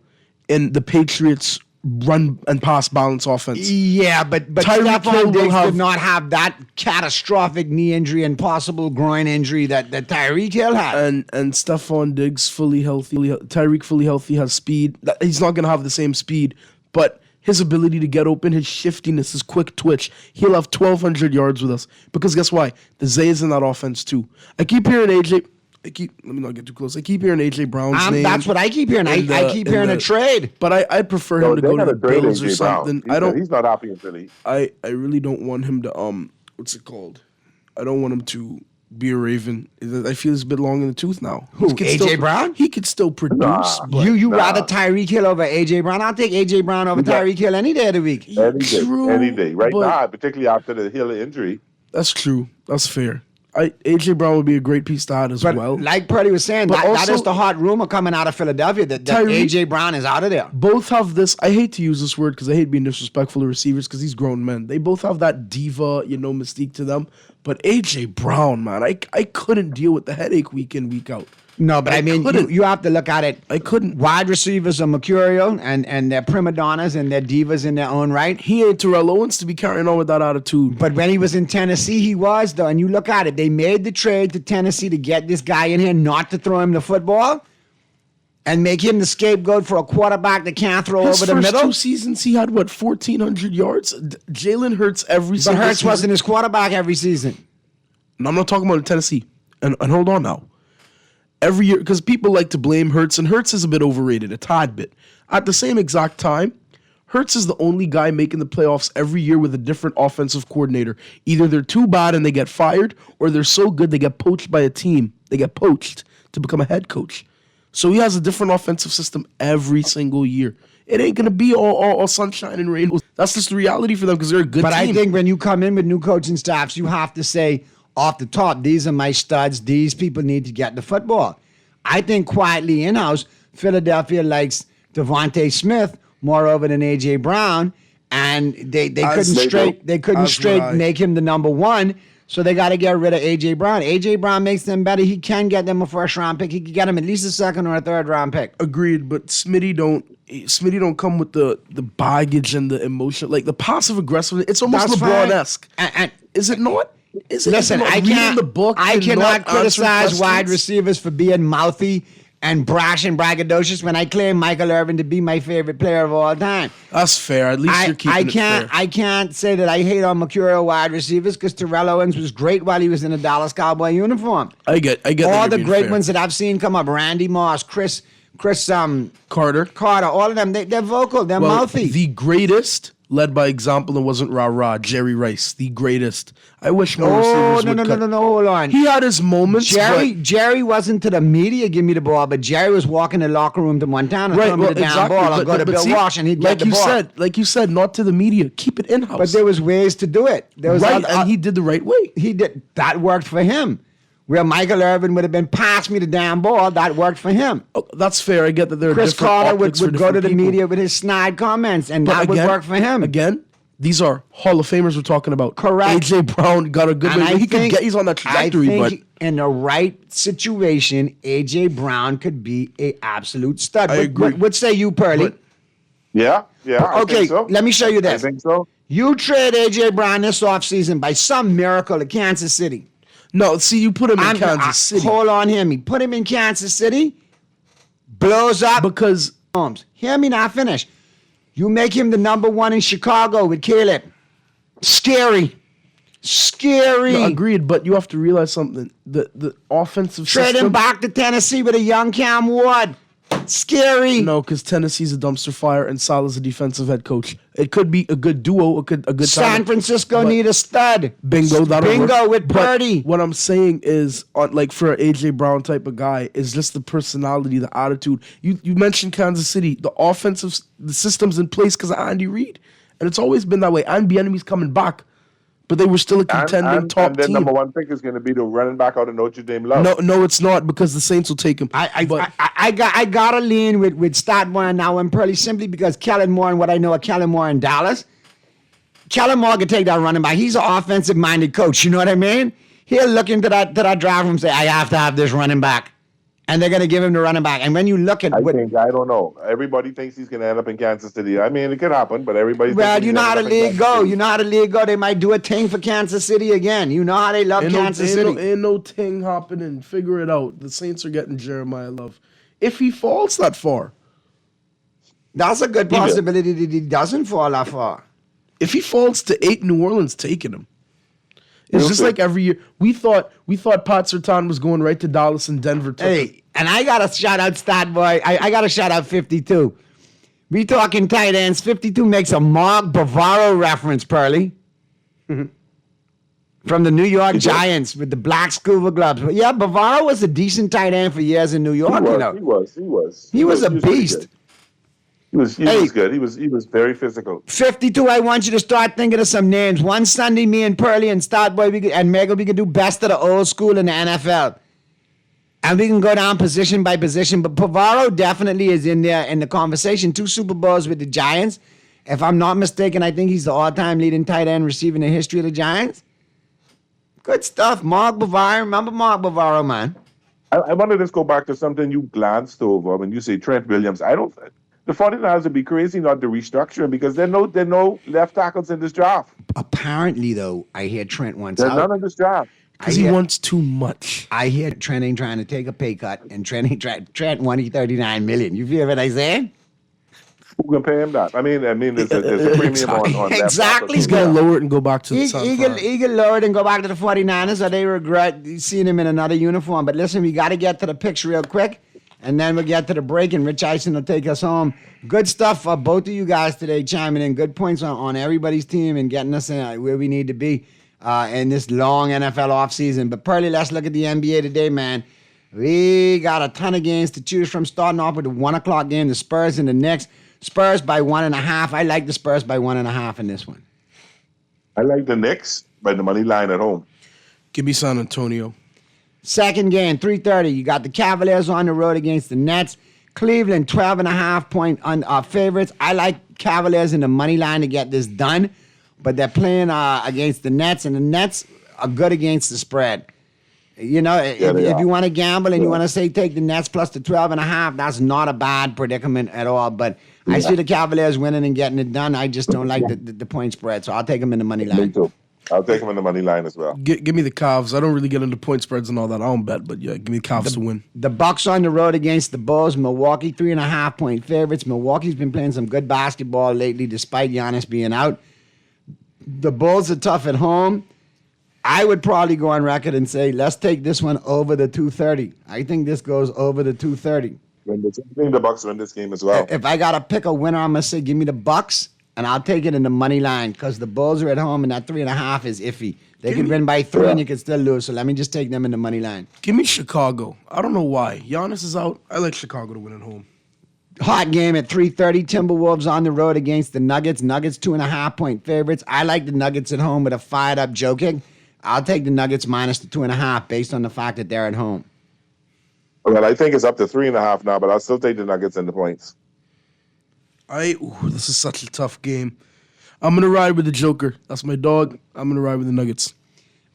and the Patriots run and pass balance offense. Yeah, but Tyreek Hill Stephon will Diggs have- did not have that catastrophic knee injury and possible groin injury that Tyreek Hill had. And Stephon Diggs fully healthy, Tyreek fully healthy, has speed. He's not going to have the same speed, but his ability to get open, his shiftiness, his quick twitch, he'll have 1,200 yards with us. Because guess why? The Zay is in that offense too. I keep hearing AJ. Let me not get too close. I keep hearing AJ Brown's name. That's what I keep hearing. I keep hearing a trade. But I prefer him to go to the Bills or AJ Brown. something. He's not happy in Philly. I really don't want him to what's it called? I don't want him to be a Raven. I feel he's a bit long in the tooth now. Who, AJ Brown? He could still produce. but You rather Tyreek Hill over AJ Brown? I'll take AJ Brown over Tyreek Hill any day of the week. Any day. Right now, particularly after the Hill injury. That's true. That's fair. AJ Brown would be a great piece to add as well. Like Purdy was saying, But that also- is the hot rumor coming out of Philadelphia that Tyreek- AJ Brown is out of there. Both have this. I hate to use this word because I hate being disrespectful to receivers because these grown men. They both have that diva, mystique to them. But AJ Brown, man, I couldn't deal with the headache week in, week out. No, but I mean, you have to look at it. I couldn't. Wide receivers are mercurial and they're prima donnas and they're divas in their own right. He ain't Terrell Owens to be carrying on with that attitude. But when he was in Tennessee, he was, though. And you look at it, they made the trade to Tennessee to get this guy in here, not to throw him the football. and make him the scapegoat for a quarterback that can't throw His over the first middle? 2 seasons, he had, 1,400 yards? Jalen Hurts every But single Hurts season. wasn't his quarterback every season. And I'm not talking about in Tennessee. And hold on now. Every year, because people like to blame Hurts, and Hurts is a bit overrated, a tad bit. At the same exact time, Hurts is the only guy making the playoffs every year with a different offensive coordinator. Either they're too bad and they get fired, or they're so good they get poached by a team. They get poached to become a head coach. So he has a different offensive system every single year. It ain't going to be all sunshine and rainbows. That's just the reality for them because they're a good But team. I think when you come in with new coaching staffs, you have to say off the top, these are my studs. These people need to get the football. I think quietly in-house, Philadelphia likes Devontae Smith more over than A.J. Brown, and they couldn't straight make him the number one. So they got to get rid of A.J. Brown. A.J. Brown makes them better. He can get them a first-round pick. He can get them at least a second or a third-round pick. Agreed, but Smitty don't come with the baggage and the emotion, like the passive aggressiveness. It's almost That's fine. LeBron-esque. Is it not? Listen, I cannot criticize wide receivers for being mouthy and brash and braggadocious when I claim Michael Irvin to be my favorite player of all time. That's fair. At least you're keeping it fair. I can't say that I hate on Mercurial wide receivers because Terrell Owens was great while he was in a Dallas Cowboy uniform. I get all that the you're great fair. ones that I've seen come up: Randy Moss, Chris Carter, all of them. They're vocal. They're mouthy. The greatest led by example and wasn't rah-rah, Jerry Rice, the greatest. I wish more receivers would cut. No, hold on. He had his moments. Jerry wasn't to the media, give me the ball, but Jerry was walking the locker room to Montana, throw me the damn ball, and go to Bill Walsh, and he'd get the ball. Like you said, not to the media. Keep it in-house. But there was ways to do it. There was and he did the right way. He did. That worked for him. Where Michael Irvin would have been, pass me the damn ball, that worked for him. Oh, that's fair. I get that there are Chris different Carter optics would for go to the different people. media with his snide comments, and But that would work for him. Again, these are Hall of Famers we're talking about. Correct. AJ Brown got a good way. He's on that trajectory, I but think in the right situation, AJ Brown could be a absolute stud. I agree. What say you, Pearly? Yeah. I Okay, think so. let me show you this. I think so. You trade AJ Brown this offseason by some miracle to Kansas City. No, see, you put him in Kansas City. Hold on, hear me. Put him in Kansas City, blows up. Because hear me now, finish. You make him the number one in Chicago with Caleb. Scary. No, agreed, but you have to realize something. The offensive Trade system. him back to Tennessee with a young Cam Ward. Scary. No, because Tennessee's a dumpster fire and Salah's a defensive head coach. It could be a good duo, a good San tandem, Francisco but need a stud. Bingo, that'll work. With But Purdy. What I'm saying is, like for an AJ Brown type of guy, is just the personality, the attitude. You mentioned Kansas City, the system's in place because of Andy Reid, and it's always been that way. And Bieniemy's coming back, but they were still a contending top and their team. number one pick is going to be the running back out of Notre Dame Love. No, it's not because the Saints will take him. I gotta lean with Statmore now and Purley simply because Kellen Moore and what I know of Kellen Moore in Dallas. Kellen Moore can take that running back. He's an offensive minded coach. You know what I mean? He'll look into that drive room and say, I have to have this running back. And they're gonna give him the running back. And when you look at I don't know. Everybody thinks he's going to end up in Kansas City. I mean, it could happen, but everybody. well, you know how the league go. You know how the league go. They might do a thing for Kansas City again. You know how they love Kansas City. Ain't no ting hopping and figure it out. The Saints are getting Jeremiah Love. If he falls that far. That's a good possibility that he doesn't fall that far. If he falls to 8, New Orleans taking him. It's just like every year. We thought Pat Surtain was going right to Dallas and Denver. Hey, and I got to shout out Stat Boy. I got to shout out 52. We talking tight ends. 52 makes a Mark Bavaro reference, Pearly. From the New York Giants with the black scuba gloves. But yeah, Bavaro was a decent tight end for years in New York. He was a beast. He was good. He was very physical. 52, I want you to start thinking of some names. One Sunday, me and Pearly and Startboy and Megal, we can do best of the old school in the NFL. And we can go down position by position. But Pavaro definitely is in there in the conversation. 2 Super Bowls with the Giants. If I'm not mistaken, I think he's the all-time leading tight end receiver in the history of the Giants. Good stuff. Mark Bavaro. Remember Mark Bavaro, man. I want to just go back to something you glanced over when you say Trent Williams. The 49ers would be crazy not to restructure him because there are no left tackles in this draft. Apparently, though, I hear Trent wants There's out. none in this draft. Because he wants too much. I hear Trent ain't trying to take a pay cut, and Trent wanted $39 million. You feel what I saying? Who can pay him that? I mean, there's a premium on that. Exactly. He's going to lower it and go back to the San Fran. He can lower it and go back to the 49ers, or they regret seeing him in another uniform. But listen, we got to get to the picks real quick, and then we'll get to the break, and Rich Eisen will take us home. Good stuff for both of you guys today, chiming in. Good points on everybody's team and getting us in where we need to be in this long NFL offseason. But Pearly, let's look at the NBA today, man. We got a ton of games to choose from, starting off with the 1 o'clock game, the Spurs and the Knicks. Spurs by 1.5. I like the Spurs by 1.5 in this one. I like the Knicks by the money line at home. Give me San Antonio. Second game, 3:30. You got the Cavaliers on the road against the Nets. Cleveland, 12.5 point favorites. I like Cavaliers in the money line to get this done, but they're playing against the Nets, and the Nets are good against the spread. You know, if you want to gamble and you want to say take the Nets plus the 12.5, that's not a bad predicament at all. But I see the Cavaliers winning and getting it done. I just don't like the point spread, so I'll take them in the money line. Me too. I'll take them in the money line as well. Give me the Cavs. I don't really get into point spreads and all that. I don't bet, but yeah, give me the Cavs to win. The Bucks on the road against the Bulls. Milwaukee, 3.5 point favorites. Milwaukee's been playing some good basketball lately, despite Giannis being out. The Bulls are tough at home. I would probably go on record and say, let's take this one over the 230. I think this goes over the 230. I think the Bucks win this game as well. If I got to pick a winner, I'm going to say give me the Bucks, and I'll take it in the money line because the Bulls are at home, and that 3.5 is iffy. They can win by 3, and you can still lose, so let me just take them in the money line. Give me Chicago. I don't know why. Giannis is out. I like Chicago to win at home. Hot game at 3:30. Timberwolves on the road against the Nuggets. Nuggets 2.5 point favorites. I like the Nuggets at home with a fired up Jokic. I'll take the Nuggets minus the 2.5 based on the fact that they're at home. Well, I think it's up to 3.5 now, but I'll still take the Nuggets and the points. This is such a tough game. I'm going to ride with the Joker. That's my dog. I'm going to ride with the Nuggets.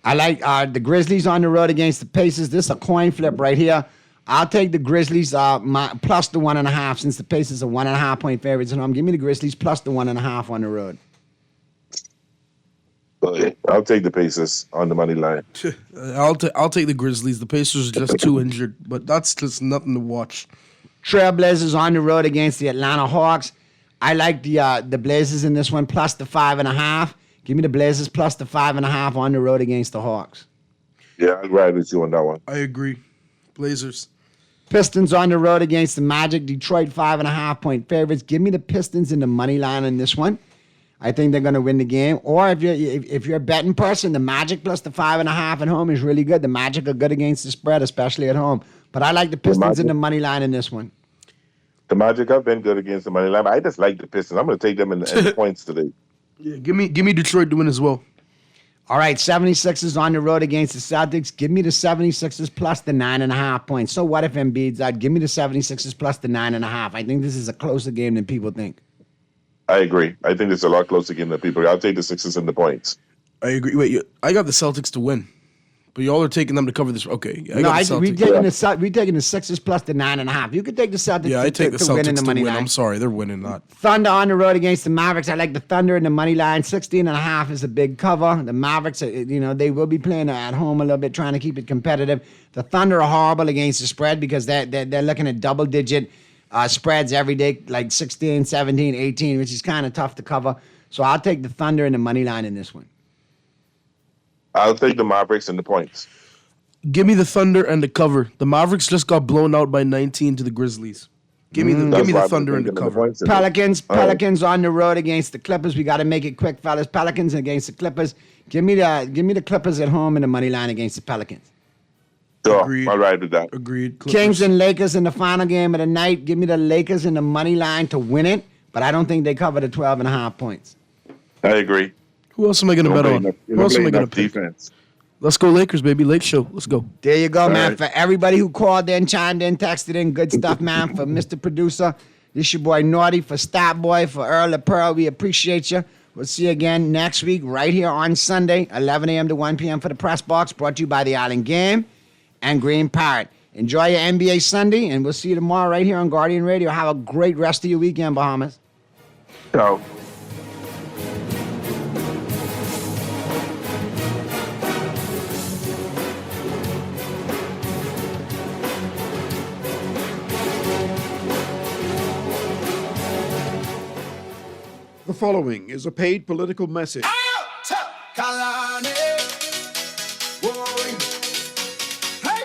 I like the Grizzlies on the road against the Pacers. This is a coin flip right here. I'll take the Grizzlies plus the 1.5 since the Pacers are 1.5 point favorites at home. Give me the Grizzlies plus the 1.5 on the road. I'll take the Pacers on the money line. I'll take the Grizzlies. The Pacers are just too injured, but that's just nothing to watch. Trailblazers on the road against the Atlanta Hawks. I like the Blazers in this one plus the 5.5. Give me the Blazers plus the 5.5 on the road against the Hawks. Yeah, I'd ride with you on that one. I agree. Blazers. Pistons on the road against the Magic. Detroit 5.5 point favorites. Give me the Pistons in the money line on this one. I think they're going to win the game. Or if you're a betting person, the Magic plus the 5.5 at home is really good. The Magic are good against the spread, especially at home. But I like the Pistons in the money line in this one. The Magic have been good against the money line. I just like the Pistons. I'm going to take them in the points today. Yeah, give me Detroit to win as well. All right, 76ers on the road against the Celtics. Give me the 76ers plus the 9.5 points. So what if Embiid's out? Give me the 76ers plus the 9.5. I think this is a closer game than people think. I agree. I think it's a lot closer game than people. I'll take the Sixers and the points. I agree. Wait, I got the Celtics to win, but y'all are taking them to cover this. Okay, we taking the Sixers plus the 9.5. You could take the Celtics. Yeah, I take the Celtics win in the money line. I'm sorry, they're winning that. Thunder on the road against the Mavericks. I like the Thunder in the money line. 16.5 is a big cover. The Mavericks, they will be playing at home a little bit, trying to keep it competitive. The Thunder are horrible against the spread because they're looking at double-digit spreads every day, like 16, 17, 18, which is kind of tough to cover. So I'll take the Thunder and the money line in this one. I'll take the Mavericks and the points. Give me the Thunder and the cover. The Mavericks just got blown out by 19 to the Grizzlies. Give me the Thunder and the cover. Pelicans on the road against the Clippers. We got to make it quick, fellas. Pelicans against the Clippers. Give me the Clippers at home in the money line against the Pelicans. Sure, Agreed. I'll ride with that. Agreed. Clippers. Kings and Lakers in the final game of the night. Give me the Lakers in the money line to win it, but I don't think they cover the 12.5 points. I agree. Who else am I going to bet on? Who else am I going to pick? Defense. Let's go Lakers, baby. Lake Show. Let's go. There you go, All man. right. For everybody who called in, chimed in, texted in, good stuff, man. For Mr. Producer, this your boy Naughty. For Stat Boy, for Earl of Pearl, we appreciate you. We'll see you again next week right here on Sunday, 11 a.m. to 1 p.m. for the Press Box, brought to you by the Island Game and Green Parrot. Enjoy your NBA Sunday, and we'll see you tomorrow right here on Guardian Radio. Have a great rest of your weekend, Bahamas. Ciao. The following is a paid political message. Kalani. Whoa. Hey.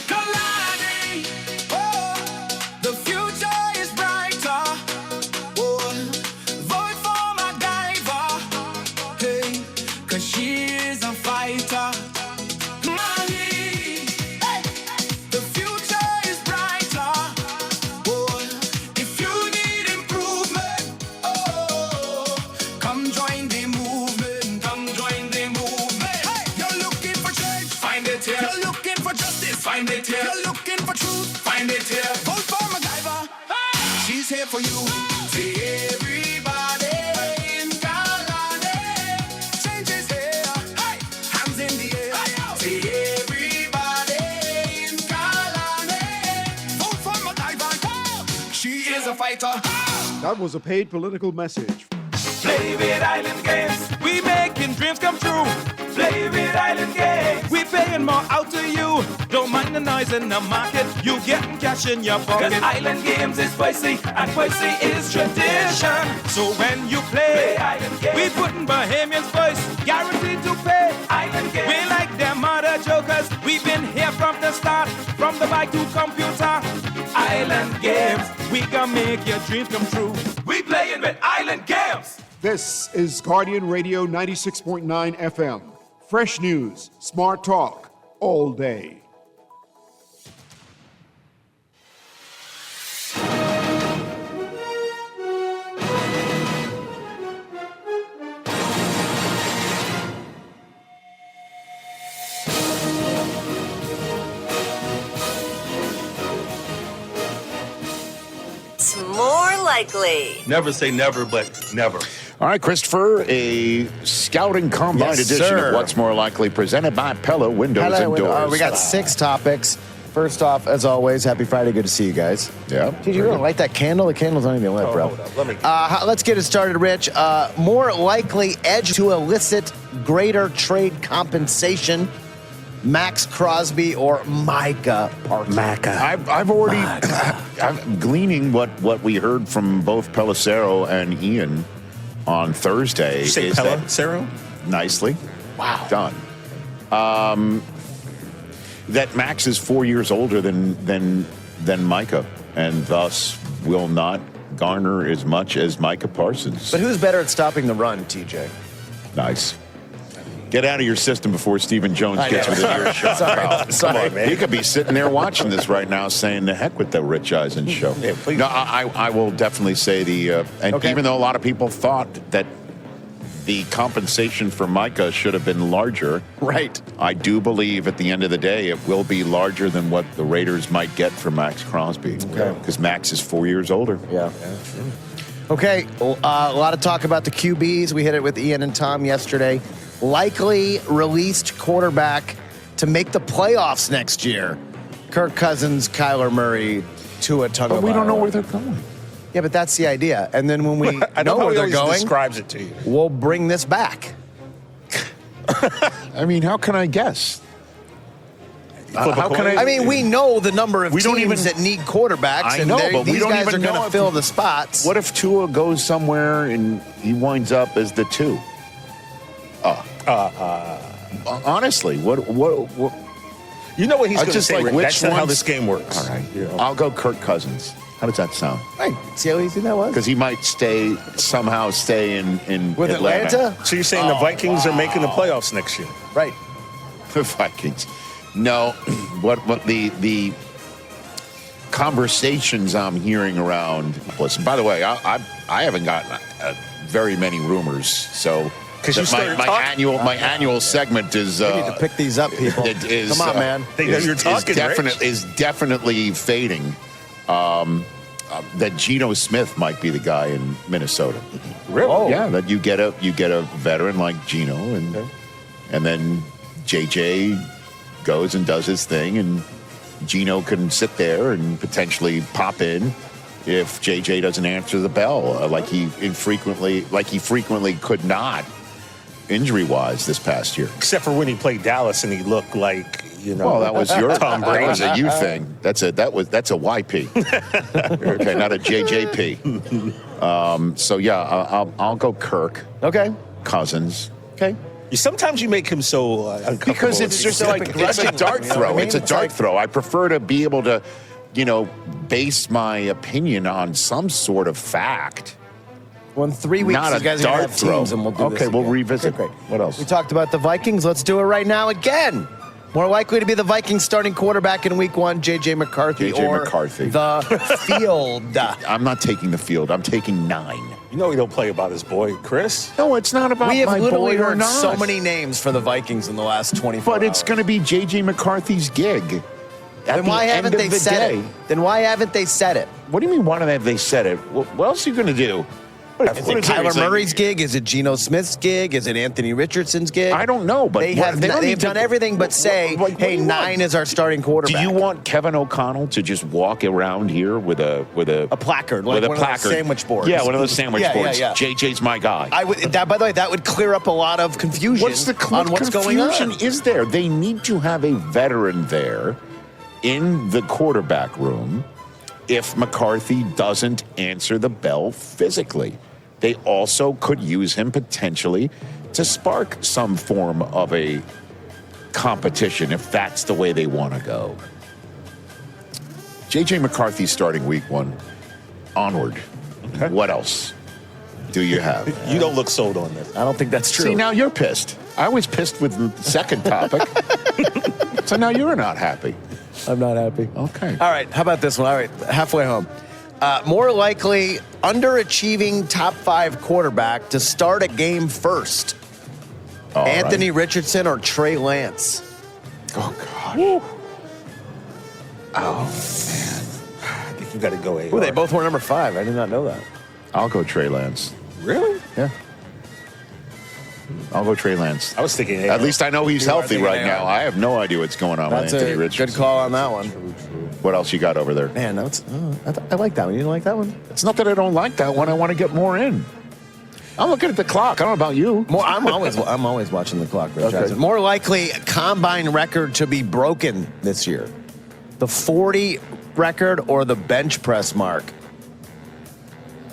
Kalani. Oh, the future is brighter. Oh, vote for MacGyver. Hey, 'cause she is a fighter. Kalani. Hey. The future is brighter. Oh, if you need improvement, oh, come join the movement. Come join the movement. Hey, you're looking for change, find it here. You're looking for justice, find it here. You're looking for truth, find it here. Vote for MacGyver. She's here for you. See everybody in Kalani. Change is here. Hey, hands in the air. See everybody in Kalani. Vote for MacGyver. She is a fighter. That was a paid political message. Play with Island Games. We making dreams come true. Play with Island Games. We paying more out to you. Don't mind the noise in the market. You getting cash in your pocket. 'Cause Island Games is spicy and spicy is tradition. So when you play Island Games, we putting Bahamians first. Guaranteed to pay. Island Games. We like them other jokers. We've been here from the start. From the bike to computer. Island Games. We can make your dreams come true. We playing with Island Games. This is Guardian Radio 96.9 FM. Fresh news, smart talk, all day. It's more likely. Never say never, but never. All right, Christopher, a scouting combine Yes, edition sir. of What's More Likely presented by Pella Windows Hello, and Doors. we got 6 topics. First off, as always, happy Friday. Good to see you guys. Yeah. Did you really light that candle? The candle's not even lit, bro. hold up. Let me- Let's get it started, Rich. More likely edge to elicit greater trade compensation. Max Crosby or Micah Parsons? I've already I'm gleaning what we heard from both Pelissero and Ian on Thursday. Did you say is that- Pelissero? Nicely. Wow. Done. That Max is 4 years older than Micah, and thus will not garner as much as Micah Parsons. But who's better at stopping the run, TJ? Nice. Get out of your system before Stephen Jones I gets know. within earshot. Sorry. Come on, man. You could be sitting there watching this right now saying, the heck with the Rich Eisen show. Yeah, please. No, I will definitely say even though a lot of people thought that the compensation for Micah should have been larger. Right. I do believe at the end of the day it will be larger than what the Raiders might get for Max Crosby. Because Max is 4 years older. Yeah. Okay, a lot of talk about the QBs. We hit it with Ian and Tom yesterday. Likely released quarterback to make the playoffs next year. Kirk Cousins, Kyler Murray, Tua Tagovailoa. But we don't know where they're going. Yeah, but that's the idea. And then when we I know know how where he they're always going, describes it to you. we'll bring this back. I mean, how can I guess? How can I mean, we know the number of We don't teams even- that need quarterbacks, I and know, but we these don't guys even are going know to if- fill the spots. What if Tua goes somewhere and he winds up as the 2? Honestly, what You know what he's I going to just say, like Rick. which That's not how ones- this game works. All right, I'll go Kirk Cousins. How does that sound? Right. See how easy that was? Because he might somehow stay in With Atlanta? So you're saying the Vikings are making the playoffs next year? Right. The Vikings. No, what the conversations I'm hearing around. Listen, by the way, I haven't gotten very many rumors, so. Because you started my talking. annual segment is. We need to pick these up, people. It is, Come on, man. They know you're talking, is definitely fading. That Geno Smith might be the guy in Minnesota. Really? Oh. Yeah, that you get a veteran like Geno, and then JJ goes and does his thing, and Geno can sit there and potentially pop in if JJ doesn't answer the bell, like he frequently could not, injury-wise, this past year. Except for when he played Dallas and he looked like You know, Well, that was your Tom That Brady. was a you thing. That's a YP. Okay, not a JJP. So yeah, I'll go Kirk. Okay. Cousins. Okay. Sometimes you make him so uncomfortable. Because it's just like it's a dart throw. It's a dart throw. I prefer to be able to, base my opinion on some sort of fact. Well, in 3 weeks, Not you a guys are going to dart have throw. teams, and we'll do Okay, this we'll again. revisit. Okay, great. What else? We talked about the Vikings. Let's do it right now again. More likely to be the Vikings starting quarterback in week 1, J.J. McCarthy or the field. I'm not taking the field. I'm taking 9. You know he don't play about his boy, Chris. No, it's not about We have my literally boy or heard not. so many names for the Vikings in the last 24 But it's hours. going to be J.J. McCarthy's gig. Then why haven't they said it? Then why haven't they said it? What do you mean, why have they said it? What else are you going to do? Is it Kyler Murray's gig? Is it Geno Smith's gig? Is it Anthony Richardson's gig? I don't know, but they've done everything but say, "Hey, 9 is our starting quarterback." Do you want Kevin O'Connell to just walk around here with a placard, with like a one of those placard sandwich boards? Yeah, one of those sandwich boards. Yeah. JJ's my guy. By the way, that would clear up a lot of confusion on what's going on. Confusion is there? They need to have a veteran there in the quarterback room if McCarthy doesn't answer the bell physically. They also could use him potentially to spark some form of a competition if that's the way they want to go. J.J. McCarthy starting week 1. Onward. Okay. What else do you have? You don't look sold on this. I don't think that's true. See, now you're pissed. I was pissed with the second topic. So now you're not happy. I'm not happy. Okay. All right. How about this one? All right. Halfway home. More likely underachieving top 5 quarterback to start a game first. Anthony Richardson or Trey Lance? Oh, God. Oh, man. I think you got to go AR. Ooh, they both were number 5. I did not know that. I'll go Trey Lance. Really? Yeah. I'll go Trey Lance. I was thinking AR. At least I know he's You are healthy thinking right AR. now. I have no idea what's going on That's with Anthony a Richardson. good call on that one. What else you got over there? Man, I like that one. You didn't like that one? It's not that I don't like that one. I want to get more in. I'm looking at the clock. I don't know about you. I'm always watching the clock, Rich Eisen. More likely combine record to be broken this year. The 40 record or the bench press mark?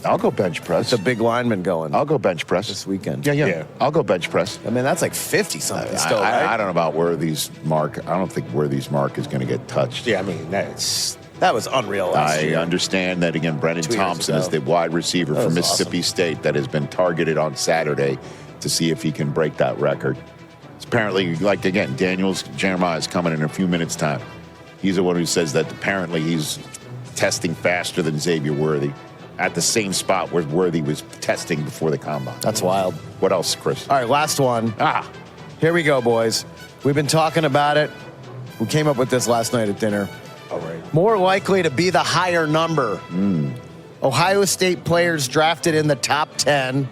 I'll go bench press. It's a big lineman going. I'll go bench press this weekend. Yeah. I'll go bench press. I mean, that's like 50 something still, right? I don't know about Worthy's mark. I don't think Worthy's mark is going to get touched. Yeah, I mean, that was unreal last I year. understand that, again, Brennan 2 years Thompson is ago. the wide receiver That from was Mississippi State that has been targeted on Saturday to see if he can break that record. It's apparently, like, again, Jeremiah is coming in a few minutes' time. He's the one who says that apparently he's testing faster than Xavier Worthy at the same spot where Worthy was testing before the combine. That's wild. What else, Chris? All right, last one. Here we go, boys. We've been talking about it. We came up with this last night at dinner. All right. More likely to be the higher number. Ohio State players drafted in the top 10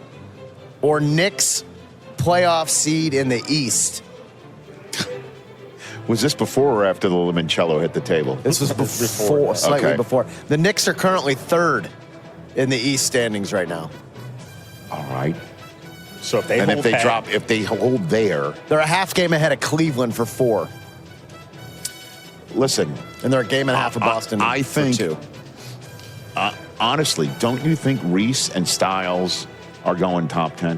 or Knicks playoff seed in the East. Was this before or after the limoncello hit the table? This was before, slightly before. The Knicks are currently 3rd in the East standings right now. All right. So if they and hold if they hold there, they're a half game ahead of Cleveland for 4. Listen, and they're a game and a half of Boston. I think, for 2. Honestly, don't you think Reese and Styles are going top 10?